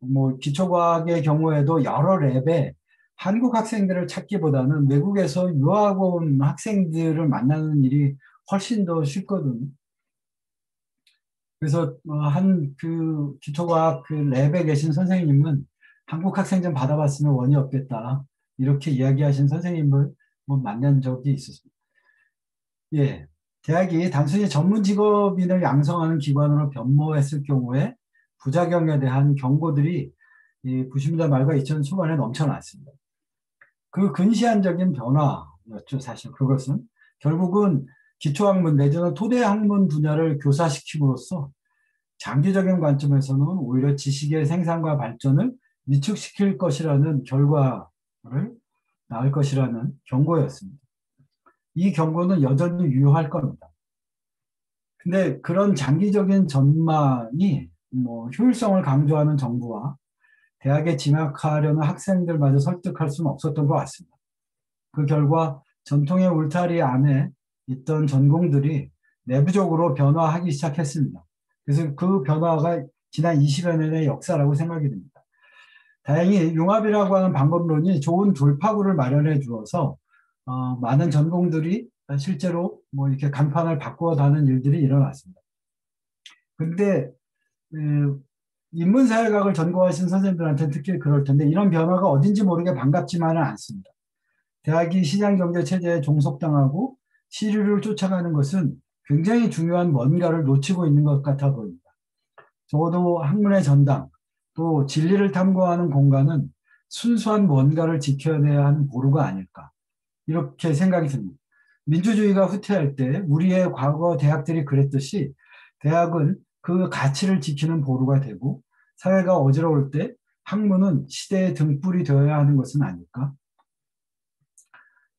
뭐 기초과학의 경우에도 여러 랩에 한국 학생들을 찾기보다는 외국에서 유학 온 학생들을 만나는 일이 훨씬 더 쉽거든요. 그래서 한 기초과학 랩에 계신 선생님은 한국 학생 좀 받아봤으면 원이 없겠다. 이렇게 이야기하신 선생님을 뭐 만난 적이 있었습니다. 예. 대학이 단순히 전문 직업인을 양성하는 기관으로 변모했을 경우에 부작용에 대한 경고들이 90년대 말과 2000년 초반에 넘쳐났습니다. 그 근시안적인 변화였죠, 사실. 그것은 결국은 기초학문 내지는 토대학문 분야를 교사시킴으로써 장기적인 관점에서는 오히려 지식의 생산과 발전을 위축시킬 것이라는 결과를 낳을 것이라는 경고였습니다. 이 경고는 여전히 유효할 겁니다. 근데 그런 장기적인 전망이 뭐 효율성을 강조하는 정부와 대학에 진학하려는 학생들마저 설득할 수는 없었던 것 같습니다. 그 결과 전통의 울타리 안에 있던 전공들이 내부적으로 변화하기 시작했습니다. 그래서 그 변화가 지난 20여 년의 역사라고 생각이 됩니다. 다행히 융합이라고 하는 방법론이 좋은 돌파구를 마련해 주어서 많은 전공들이 실제로 뭐 이렇게 간판을 바꾸어 다는 일들이 일어났습니다. 근데 인문사회학을 전공하신 선생님들한테는 특히 그럴 텐데 이런 변화가 어딘지 모르게 반갑지만은 않습니다. 대학이 시장경제 체제에 종속당하고 시류를 쫓아가는 것은 굉장히 중요한 뭔가를 놓치고 있는 것 같아 보입니다. 적어도 학문의 전당, 또 진리를 탐구하는 공간은 순수한 뭔가를 지켜내야 하는 보루가 아닐까. 이렇게 생각이 듭니다. 민주주의가 후퇴할 때 우리의 과거 대학들이 그랬듯이 대학은 그 가치를 지키는 보루가 되고 사회가 어지러울 때 학문은 시대의 등불이 되어야 하는 것은 아닐까?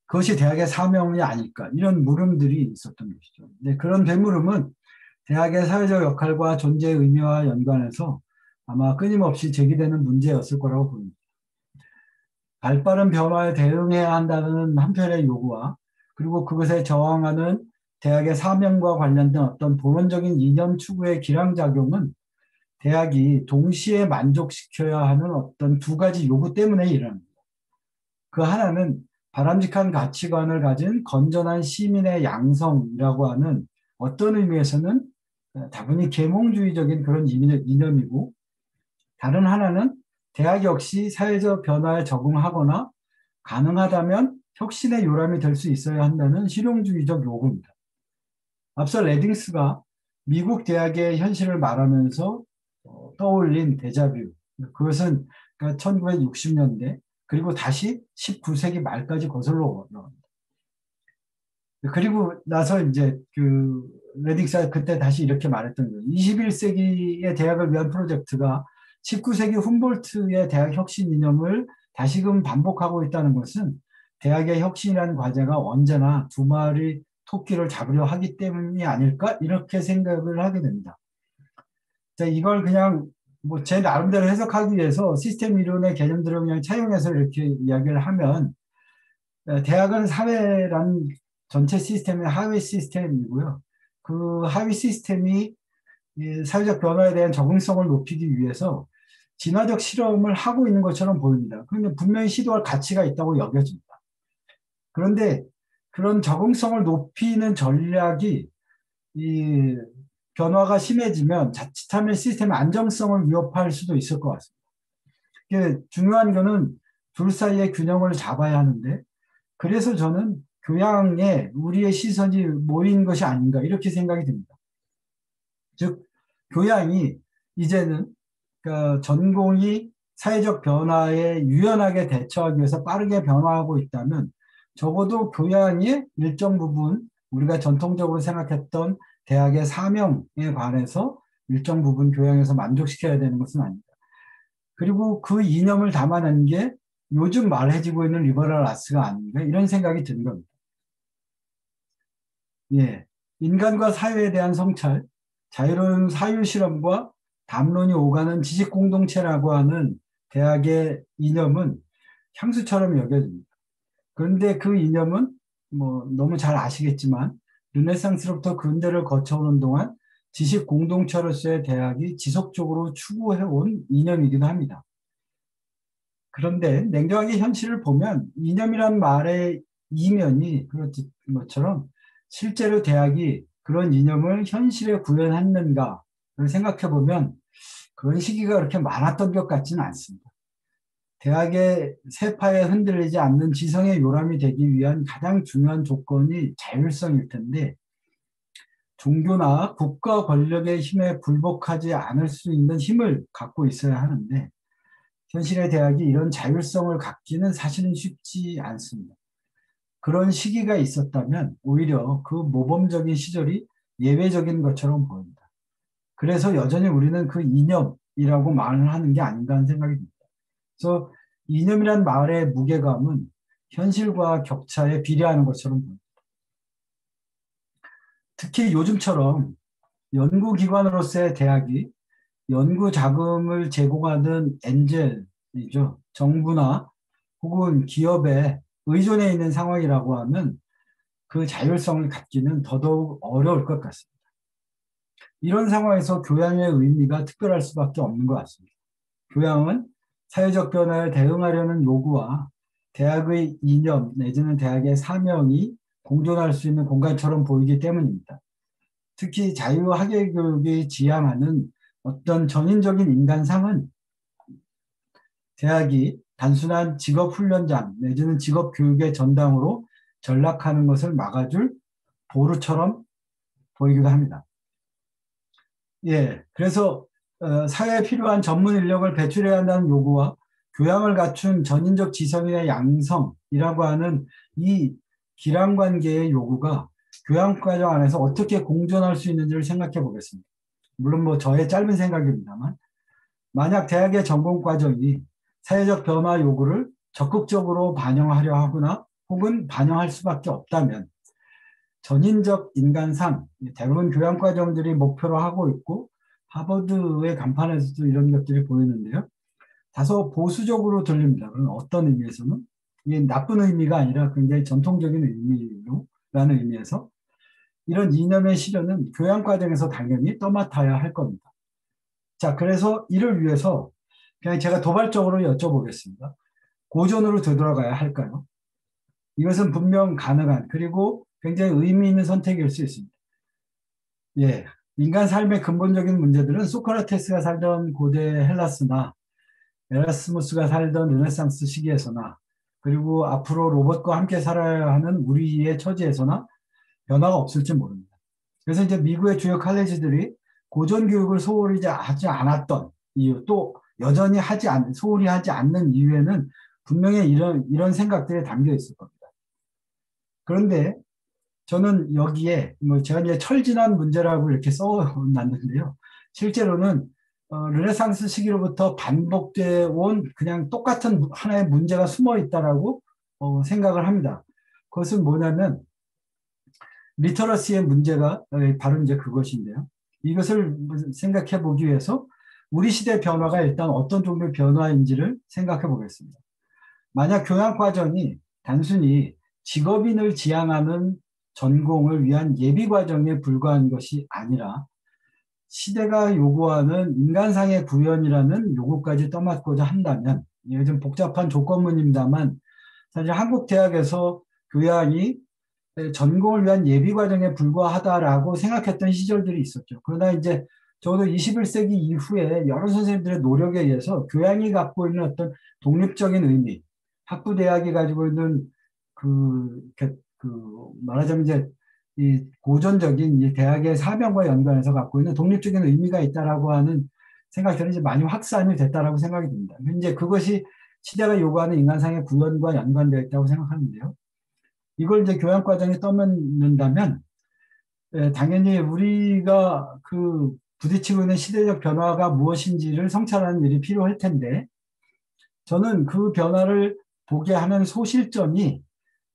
그것이 대학의 사명이 아닐까? 이런 물음들이 있었던 것이죠. 네, 그런 되물음은 대학의 사회적 역할과 존재의 의미와 연관해서 아마 끊임없이 제기되는 문제였을 거라고 봅니다. 발빠른 변화에 대응해야 한다는 한편의 요구와 그리고 그것에 저항하는 대학의 사명과 관련된 어떤 본원적인 이념 추구의 기량작용은 대학이 동시에 만족시켜야 하는 어떤 두 가지 요구 때문에 일어납니다. 그 하나는 바람직한 가치관을 가진 건전한 시민의 양성이라고 하는 어떤 의미에서는 다분히 계몽주의적인 그런 이념이고 다른 하나는 대학 역시 사회적 변화에 적응하거나 가능하다면 혁신의 요람이 될 수 있어야 한다는 실용주의적 요구입니다. 앞서 레딩스가 미국 대학의 현실을 말하면서 떠올린 데자뷰, 그것은 1960년대 그리고 다시 19세기 말까지 거슬러 올라갑니다. 그리고 나서 이제 레딩스가 그때 다시 이렇게 말했던 거예요. 21세기의 대학을 위한 프로젝트가 19세기 훔볼트의 대학 혁신 이념을 다시금 반복하고 있다는 것은 대학의 혁신이라는 과제가 언제나 두 마리 토끼를 잡으려 하기 때문이 아닐까 이렇게 생각을 하게 됩니다. 자, 이걸 그냥 뭐 제 나름대로 해석하기 위해서 시스템 이론의 개념들을 그냥 차용해서 이렇게 이야기를 하면 대학은 사회라는 전체 시스템의 하위 시스템이고요. 그 하위 시스템이 사회적 변화에 대한 적응성을 높이기 위해서 진화적 실험을 하고 있는 것처럼 보입니다. 그런데 분명히 시도할 가치가 있다고 여겨집니다. 그런데 그런 적응성을 높이는 전략이 이 변화가 심해지면 자칫하면 시스템의 안정성을 위협할 수도 있을 것 같습니다. 이게 중요한 거는 둘 사이의 균형을 잡아야 하는데 그래서 저는 교양에 우리의 시선이 모인 것이 아닌가 이렇게 생각이 듭니다. 즉 교양이 이제는 그 전공이 사회적 변화에 유연하게 대처하기 위해서 빠르게 변화하고 있다면 적어도 교양의 일정 부분 우리가 전통적으로 생각했던 대학의 사명에 관해서 일정 부분 교양에서 만족시켜야 되는 것은 아니다. 그리고 그 이념을 담아낸 게 요즘 말해지고 있는 리버럴 아트가 아닌가 이런 생각이 드는 겁니다. 예, 인간과 사회에 대한 성찰, 자유로운 사유 실험과 담론이 오가는 지식 공동체라고 하는 대학의 이념은 향수처럼 여겨집니다. 그런데 그 이념은 뭐 너무 잘 아시겠지만 르네상스로부터 근대를 거쳐오는 동안 지식 공동체로서의 대학이 지속적으로 추구해온 이념이기도 합니다. 그런데 냉정하게 현실을 보면 이념이란 말의 이면이 그렇지 것처럼 실제로 대학이 그런 이념을 현실에 구현했는가를 생각해 보면 그런 시기가 그렇게 많았던 것 같지는 않습니다. 대학의 세파에 흔들리지 않는 지성의 요람이 되기 위한 가장 중요한 조건이 자율성일 텐데 종교나 국가 권력의 힘에 굴복하지 않을 수 있는 힘을 갖고 있어야 하는데 현실의 대학이 이런 자율성을 갖기는 사실은 쉽지 않습니다. 그런 시기가 있었다면 오히려 그 모범적인 시절이 예외적인 것처럼 보입니다. 그래서 여전히 우리는 그 이념이라고 말을 하는 게 아닌가 하는 생각이 듭니다. 그래서 이념이란 말의 무게감은 현실과 격차에 비례하는 것처럼 보입니다. 특히 요즘처럼 연구기관으로서의 대학이 연구 자금을 제공하는 엔젤이죠. 정부나 혹은 기업에 의존해 있는 상황이라고 하면 그 자율성을 갖기는 더더욱 어려울 것 같습니다. 이런 상황에서 교양의 의미가 특별할 수밖에 없는 것 같습니다. 교양은 사회적 변화에 대응하려는 요구와 대학의 이념 내지는 대학의 사명이 공존할 수 있는 공간처럼 보이기 때문입니다. 특히 자유학예 교육이 지향하는 어떤 전인적인 인간상은 대학이 단순한 직업훈련장 내지는 직업교육의 전당으로 전락하는 것을 막아줄 보루처럼 보이기도 합니다. 예, 그래서 사회에 필요한 전문 인력을 배출해야 한다는 요구와 교양을 갖춘 전인적 지성인의 양성이라고 하는 이 기량관계의 요구가 교양과정 안에서 어떻게 공존할 수 있는지를 생각해 보겠습니다. 물론 뭐 저의 짧은 생각입니다만 만약 대학의 전공과정이 사회적 변화 요구를 적극적으로 반영하려 하거나 혹은 반영할 수밖에 없다면 전인적 인간상 대부분 교양과정들이 목표로 하고 있고 하버드의 간판에서도 이런 것들이 보이는데요. 다소 보수적으로 들립니다. 그런 어떤 의미에서는 이게 나쁜 의미가 아니라 굉장히 전통적인 의미로라는 의미에서 이런 이념의 실현은 교양과정에서 당연히 떠맡아야 할 겁니다. 자, 그래서 이를 위해서 그냥 제가 도발적으로 여쭤보겠습니다. 고전으로 되돌아가야 할까요? 이것은 분명 가능한 그리고 굉장히 의미 있는 선택일 수 있습니다. 예, 인간 삶의 근본적인 문제들은 소크라테스가 살던 고대 헬라스나 에라스무스가 살던 르네상스 시기에서나 그리고 앞으로 로봇과 함께 살아야 하는 우리의 처지에서나 변화가 없을지 모릅니다. 그래서 이제 미국의 주요 칼레지들이 고전 교육을 소홀히 하지 않았던 이유 또 여전히 소홀히 하지 않는 이유에는 분명히 이런 생각들이 담겨 있을 겁니다. 그런데 저는 여기에 뭐 제가 이제 철진한 문제라고 이렇게 써놨는데요. 실제로는 르네상스 시기로부터 반복돼 온 그냥 똑같은 하나의 문제가 숨어 있다라고 생각을 합니다. 그것은 뭐냐면 리터러시의 문제가 바로 이제 그것인데요. 이것을 생각해 보기 위해서 우리 시대 변화가 일단 어떤 종류의 변화인지를 생각해 보겠습니다. 만약 교양 과정이 단순히 직업인을 지향하는 전공을 위한 예비 과정에 불과한 것이 아니라 시대가 요구하는 인간상의 구현이라는 요구까지 떠맡고자 한다면 이게 좀 복잡한 조건문입니다만 사실 한국 대학에서 교양이 전공을 위한 예비 과정에 불과하다라고 생각했던 시절들이 있었죠. 그러나 이제 적어도 21세기 이후에 여러 선생님들의 노력에 의해서 교양이 갖고 있는 어떤 독립적인 의미, 학부 대학이 가지고 있는 말하자면 이제 이 고전적인 이 대학의 사명과 연관해서 갖고 있는 독립적인 의미가 있다라고 하는 생각들이 이제 많이 확산이 됐다라고 생각이 듭니다. 이제 그것이 시대가 요구하는 인간상의 구현과 연관되어 있다고 생각하는데요. 이걸 이제 교양 과정에 떠넘는다면 당연히 우리가 부딪히고 있는 시대적 변화가 무엇인지를 성찰하는 일이 필요할 텐데 저는 그 변화를 보게 하는 소실점이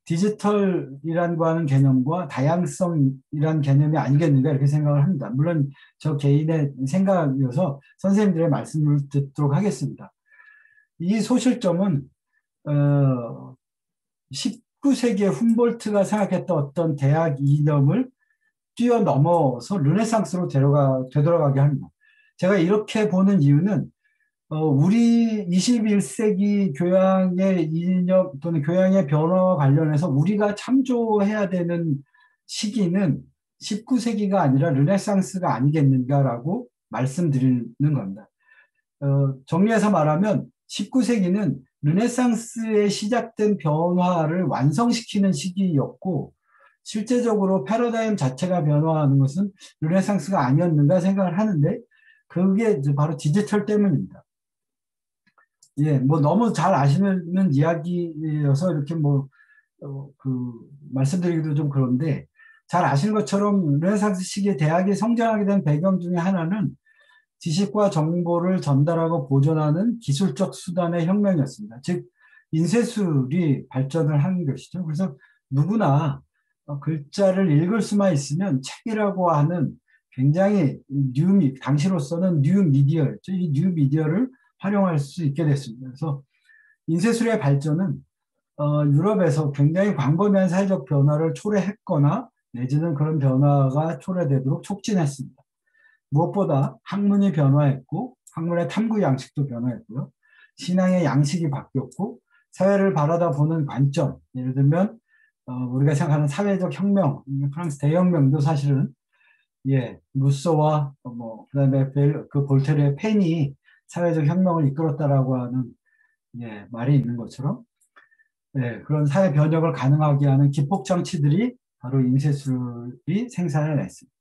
디지털이라는 거 하는 개념과 다양성이라는 개념이 아니겠는가 이렇게 생각을 합니다. 물론 저 개인의 생각이어서 선생님들의 말씀을 듣도록 하겠습니다. 이 소실점은 19세기에 훔볼트가 생각했던 어떤 대학 이념을 뛰어넘어서 르네상스로 되돌아가게 합니다. 제가 이렇게 보는 이유는 우리 21세기 교양의 이념 또는 교양의 변화와 관련해서 우리가 참조해야 되는 시기는 19세기가 아니라 르네상스가 아니겠는가라고 말씀드리는 겁니다. 정리해서 말하면 19세기는 르네상스에 시작된 변화를 완성시키는 시기였고 실제적으로 패러다임 자체가 변화하는 것은 르네상스가 아니었는가 생각을 하는데 그게 바로 디지털 때문입니다. 예, 뭐 너무 잘 아시는 이야기여서 이렇게 말씀드리기도 좀 그런데 잘 아시는 것처럼 르네상스 시기에 대학이 성장하게 된 배경 중에 하나는 지식과 정보를 전달하고 보존하는 기술적 수단의 혁명이었습니다. 즉 인쇄술이 발전을 한 것이죠. 그래서 누구나 글자를 읽을 수만 있으면 책이라고 하는 굉장히 당시로서는 뉴 미디어였죠. 이 뉴 미디어를 활용할 수 있게 됐습니다. 그래서 인쇄술의 발전은 유럽에서 굉장히 광범위한 사회적 변화를 초래했거나 내지는 그런 변화가 초래되도록 촉진했습니다. 무엇보다 학문이 변화했고 학문의 탐구 양식도 변화했고요. 신앙의 양식이 바뀌었고 사회를 바라다 보는 관점, 예를 들면 우리가 생각하는 사회적 혁명, 프랑스 대혁명도 사실은 루소와 그다음에 볼테르의 펜이 사회적 혁명을 이끌었다라고 하는 말이 있는 것처럼 그런 사회 변혁을 가능하게 하는 기폭 장치들이 바로 인쇄술이 생산을 했습니다.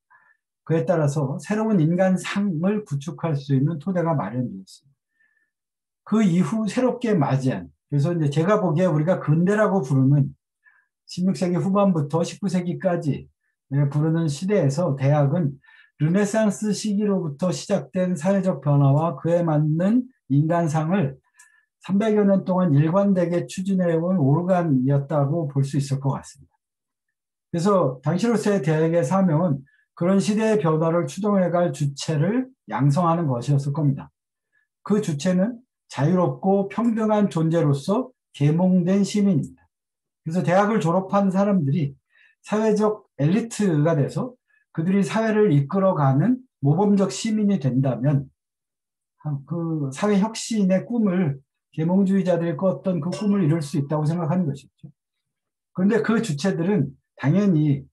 그에 따라서 새로운 인간상을 구축할 수 있는 토대가 마련되었습니다. 그 이후 새롭게 맞이한, 그래서 이제 제가 보기에 우리가 근대라고 부르는 16세기 후반부터 19세기까지 부르는 시대에서 대학은 르네상스 시기로부터 시작된 사회적 변화와 그에 맞는 인간상을 300여 년 동안 일관되게 추진해온 오르간이었다고 볼 수 있을 것 같습니다. 그래서 당시로서의 대학의 사명은 그런 시대의 변화를 추동해갈 주체를 양성하는 것이었을 겁니다. 그 주체는 자유롭고 평등한 존재로서 계몽된 시민입니다. 그래서 대학을 졸업한 사람들이 사회적 엘리트가 돼서 그들이 사회를 이끌어가는 모범적 시민이 된다면 그 사회 혁신의 꿈을 계몽주의자들이 꿨던 그 꿈을 이룰 수 있다고 생각하는 것이죠. 그런데 그 주체들은 당연히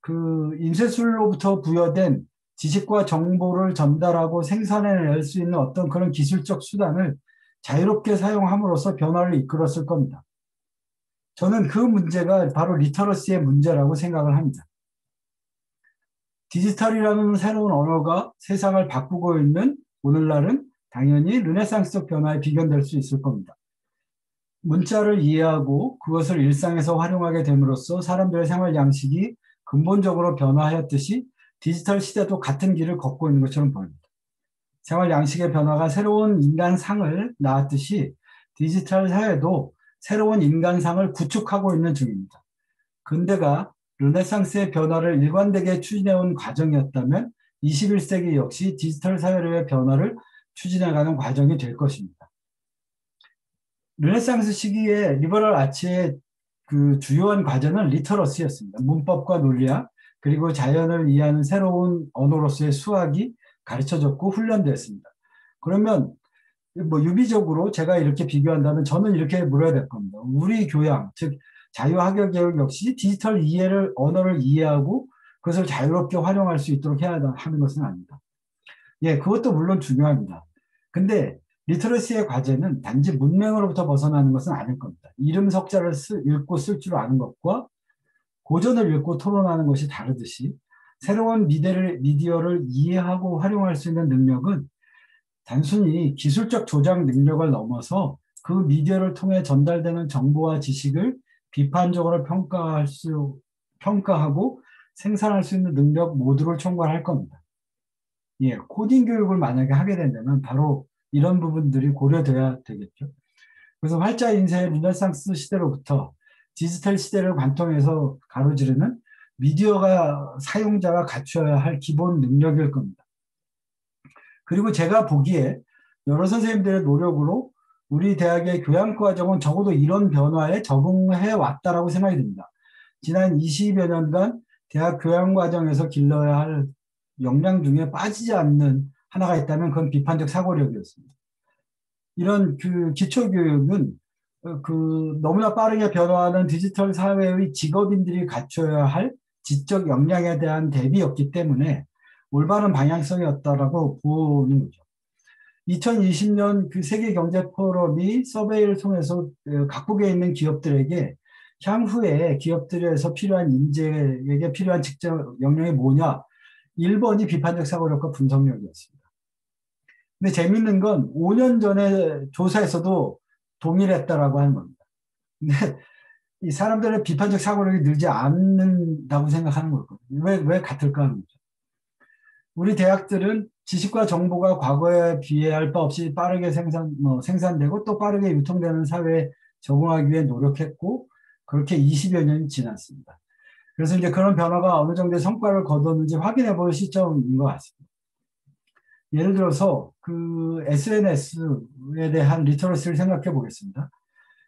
그 인쇄술로부터 부여된 지식과 정보를 전달하고 생산해낼 수 있는 어떤 그런 기술적 수단을 자유롭게 사용함으로써 변화를 이끌었을 겁니다. 저는 그 문제가 바로 리터러시의 문제라고 생각을 합니다. 디지털이라는 새로운 언어가 세상을 바꾸고 있는 오늘날은 당연히 르네상스적 변화에 비견될 수 있을 겁니다. 문자를 이해하고 그것을 일상에서 활용하게 됨으로써 사람들의 생활 양식이 근본적으로 변화하였듯이 디지털 시대도 같은 길을 걷고 있는 것처럼 보입니다. 생활 양식의 변화가 새로운 인간상을 낳았듯이 디지털 사회도 새로운 인간상을 구축하고 있는 중입니다. 근대가 르네상스의 변화를 일관되게 추진해온 과정이었다면 21세기 역시 디지털 사회로의 변화를 추진해가는 과정이 될 것입니다. 르네상스 시기에 리버럴 아츠의 그 주요한 과제는 리터러시였습니다. 문법과 논리학 그리고 자연을 이해하는 새로운 언어로서의 수학이 가르쳐졌고 훈련됐습니다. 그러면 유비적으로 제가 이렇게 비교한다면 저는 이렇게 물어야 될 겁니다. 우리 교양, 즉 자유학교 교육 역시 디지털 언어를 이해하고 그것을 자유롭게 활용할 수 있도록 해야 하는 것은 아닙니다. 예, 그것도 물론 중요합니다. 근데 리터러시의 과제는 단지 문맹으로부터 벗어나는 것은 아닐 겁니다. 이름 석자를 읽고 쓸 줄 아는 것과 고전을 읽고 토론하는 것이 다르듯이 새로운 미디어를 이해하고 활용할 수 있는 능력은 단순히 기술적 조작 능력을 넘어서 그 미디어를 통해 전달되는 정보와 지식을 비판적으로 평가하고 생산할 수 있는 능력 모두를 총괄할 겁니다. 예, 코딩 교육을 만약에 하게 된다면 바로 이런 부분들이 고려돼야 되겠죠. 그래서 활자 인쇄 르네상스 시대로부터 디지털 시대를 관통해서 가로지르는 미디어가 사용자가 갖춰야 할 기본 능력일 겁니다. 그리고 제가 보기에 여러 선생님들의 노력으로 우리 대학의 교양과정은 적어도 이런 변화에 적응해 왔다라고 생각이 듭니다. 지난 20여 년간 대학 교양과정에서 길러야 할 역량 중에 빠지지 않는 하나가 있다면 그건 비판적 사고력이었습니다. 이런 그 기초교육은 너무나 빠르게 변화하는 디지털 사회의 직업인들이 갖춰야 할 지적 역량에 대한 대비였기 때문에 올바른 방향성이었다라고 보는 거죠. 2020년 그 세계 경제 포럼이 서베이를 통해서 각국에 있는 기업들에게 향후에 기업들에서 필요한 인재에게 필요한 직접 역량이 뭐냐? 1번이 비판적 사고력과 분석력이었습니다. 근데 재밌는 건 5년 전에 조사에서도 동일했다라고 하는 겁니다. 근데 이 사람들의 비판적 사고력이 늘지 않는다고 생각하는 거거든요. 왜 같을까 하는 거죠. 우리 대학들은 지식과 정보가 과거에 비할 바 없이 빠르게 생산되고 또 빠르게 유통되는 사회에 적응하기 위해 노력했고 그렇게 20여 년이 지났습니다. 그래서 이제 그런 변화가 어느 정도의 성과를 거뒀는지 확인해 볼 시점인 것 같습니다. 예를 들어서 그 SNS에 대한 리터러시를 생각해 보겠습니다.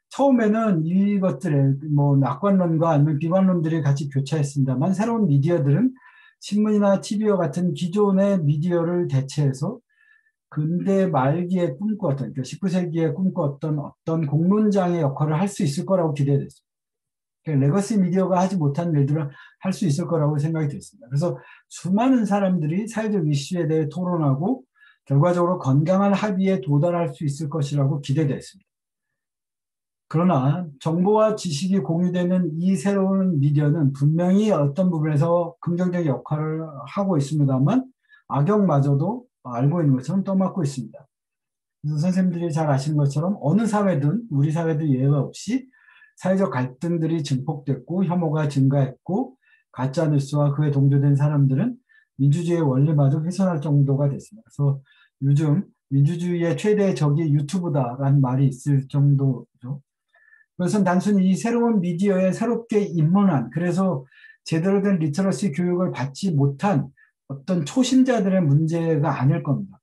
처음에는 이것들의 뭐 낙관론과 아니면 비관론들이 같이 교차했습니다만 새로운 미디어들은 신문이나 TV와 같은 기존의 미디어를 대체해서 근대 말기에 꿈꿨던, 그러니까 19세기에 꿈꿨던 어떤 공론장의 역할을 할 수 있을 거라고 기대됐습니다. 그러니까 레거시 미디어가 하지 못한 일들을 할 수 있을 거라고 생각이 됐습니다. 그래서 수많은 사람들이 사회적 이슈에 대해 토론하고 결과적으로 건강한 합의에 도달할 수 있을 것이라고 기대됐습니다. 그러나 정보와 지식이 공유되는 이 새로운 미디어는 분명히 어떤 부분에서 긍정적 역할을 하고 있습니다만 악역마저도 알고 있는 것처럼 떠맡고 있습니다. 그래서 선생님들이 잘 아시는 것처럼 어느 사회든 우리 사회도 예외 없이 사회적 갈등들이 증폭됐고 혐오가 증가했고 가짜뉴스와 그에 동조된 사람들은 민주주의의 원리마저 훼손할 정도가 됐습니다. 그래서 요즘 민주주의의 최대 적이 유튜브다라는 말이 있을 정도죠. 그것은 단순히 이 새로운 미디어에 새롭게 입문한, 그래서 제대로 된 리터러시 교육을 받지 못한 어떤 초심자들의 문제가 아닐 겁니다.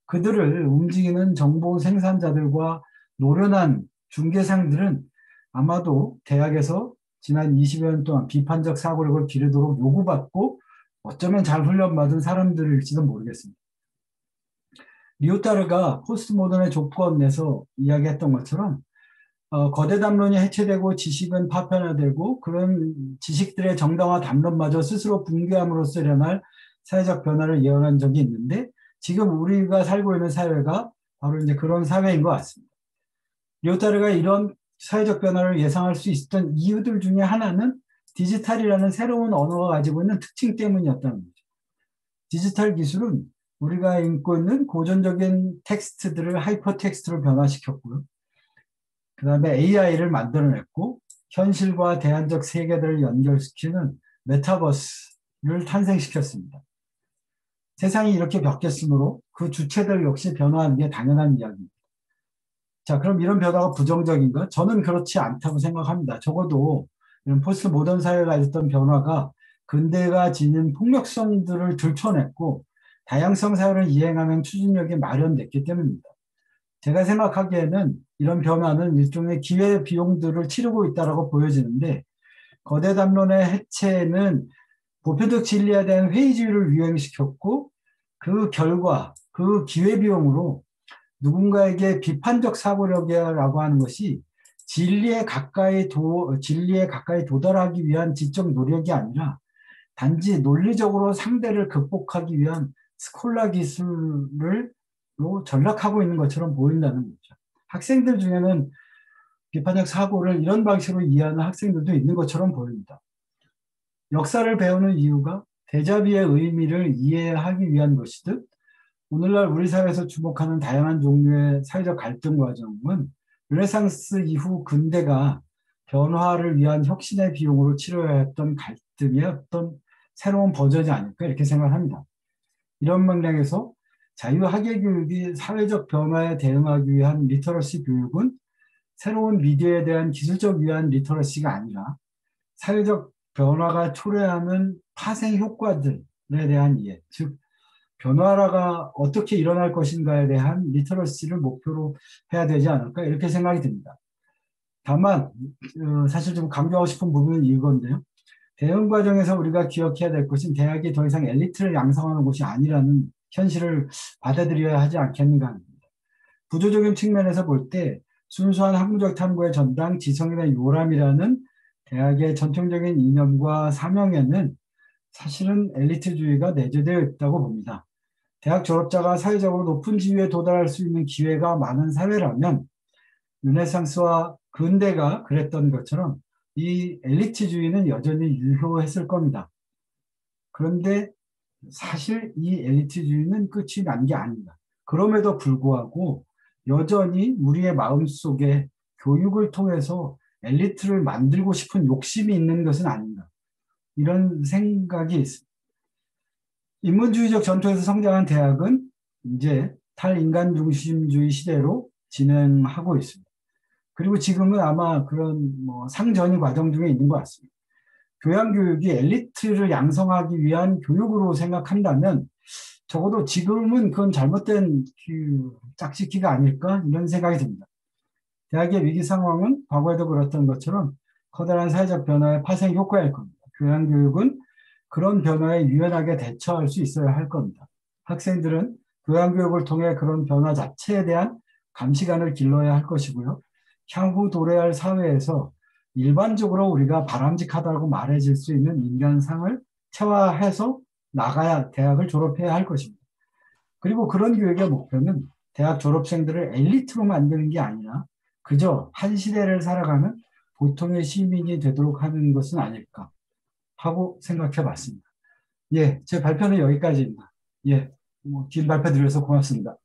그들을 움직이는 정보 생산자들과 노련한 중개상들은 아마도 대학에서 지난 20여 년 동안 비판적 사고력을 기르도록 요구받고 어쩌면 잘 훈련받은 사람들일지도 모르겠습니다. 리오타르가 포스트 모던의 조건에서 이야기했던 것처럼 거대 담론이 해체되고 지식은 파편화되고 그런 지식들의 정당화 담론마저 스스로 붕괴함으로써 일어날 사회적 변화를 예언한 적이 있는데 지금 우리가 살고 있는 사회가 바로 이제 그런 사회인 것 같습니다. 리오타르가 이런 사회적 변화를 예상할 수 있었던 이유들 중에 하나는 디지털이라는 새로운 언어가 가지고 있는 특징 때문이었다는 거죠. 디지털 기술은 우리가 읽고 있는 고전적인 텍스트들을 하이퍼 텍스트로 변화시켰고요. 그 다음에 AI를 만들어냈고 현실과 대안적 세계들을 연결시키는 메타버스를 탄생시켰습니다. 세상이 이렇게 바뀌었으므로 그 주체들 역시 변화하는 게 당연한 이야기입니다. 자, 그럼 이런 변화가 부정적인가? 저는 그렇지 않다고 생각합니다. 적어도 이런 포스트 모던 사회가 있었던 변화가 근대가 지닌 폭력성들을 들춰냈고 다양성 사회를 이행하는 추진력이 마련됐기 때문입니다. 제가 생각하기에는 이런 변화는 일종의 기회 비용들을 치르고 있다고 보여지는데 거대 담론의 해체는 보편적 진리에 대한 회의주의를 유행시켰고 그 결과 그 기회 비용으로 누군가에게 비판적 사고력이라고 하는 것이 진리에 가까이 도달하기 위한 지적 노력이 아니라 단지 논리적으로 상대를 극복하기 위한 스콜라 기술로 전락하고 있는 것처럼 보인다는 거죠. 학생들 중에는 비판적 사고를 이런 방식으로 이해하는 학생들도 있는 것처럼 보입니다. 역사를 배우는 이유가 대자비의 의미를 이해하기 위한 것이듯 오늘날 우리 사회에서 주목하는 다양한 종류의 사회적 갈등 과정은 르네상스 이후 근대가 변화를 위한 혁신의 비용으로 치러야 했던 갈등의 어떤 새로운 버전이 아닐까 이렇게 생각합니다. 이런 맥락에서 자유학예 교육이 사회적 변화에 대응하기 위한 리터러시 교육은 새로운 미디어에 대한 기술적 위한 리터러시가 아니라 사회적 변화가 초래하는 파생 효과들에 대한 이해, 즉 변화가 어떻게 일어날 것인가에 대한 리터러시를 목표로 해야 되지 않을까 이렇게 생각이 듭니다. 다만 사실 좀 강조하고 싶은 부분은 이건데요. 대응 과정에서 우리가 기억해야 될 것은 대학이 더 이상 엘리트를 양성하는 곳이 아니라는 현실을 받아들여야 하지 않겠는가 합니다. 구조적인 측면에서 볼 때 순수한 학문적 탐구의 전당 지성인의 요람이라는 대학의 전통적인 이념과 사명에는 사실은 엘리트주의가 내재되어 있다고 봅니다. 대학 졸업자가 사회적으로 높은 지위에 도달할 수 있는 기회가 많은 사회라면 르네상스와 근대가 그랬던 것처럼 이 엘리트주의는 여전히 유효했을 겁니다. 그런데 사실 이 엘리트주의는 끝이 난 게 아닙니다. 그럼에도 불구하고 여전히 우리의 마음속에 교육을 통해서 엘리트를 만들고 싶은 욕심이 있는 것은 아닌가. 이런 생각이 있습니다. 인문주의적 전통에서 성장한 대학은 이제 탈인간 중심주의 시대로 진행하고 있습니다. 그리고 지금은 아마 그런 상전이 과정 중에 있는 것 같습니다. 교양교육이 엘리트를 양성하기 위한 교육으로 생각한다면 적어도 지금은 그건 잘못된 짝짓기가 아닐까 이런 생각이 듭니다. 대학의 위기 상황은 과거에도 그랬던 것처럼 커다란 사회적 변화의 파생 효과일 겁니다. 교양교육은 그런 변화에 유연하게 대처할 수 있어야 할 겁니다. 학생들은 교양교육을 통해 그런 변화 자체에 대한 감시관을 길러야 할 것이고요. 향후 도래할 사회에서 일반적으로 우리가 바람직하다고 말해질 수 있는 인간상을 체화해서 나가야 대학을 졸업해야 할 것입니다. 그리고 그런 교육의 목표는 대학 졸업생들을 엘리트로 만드는 게 아니라 그저 한 시대를 살아가는 보통의 시민이 되도록 하는 것은 아닐까 하고 생각해 봤습니다. 예, 제 발표는 여기까지입니다. 예, 긴 발표 드려서 고맙습니다.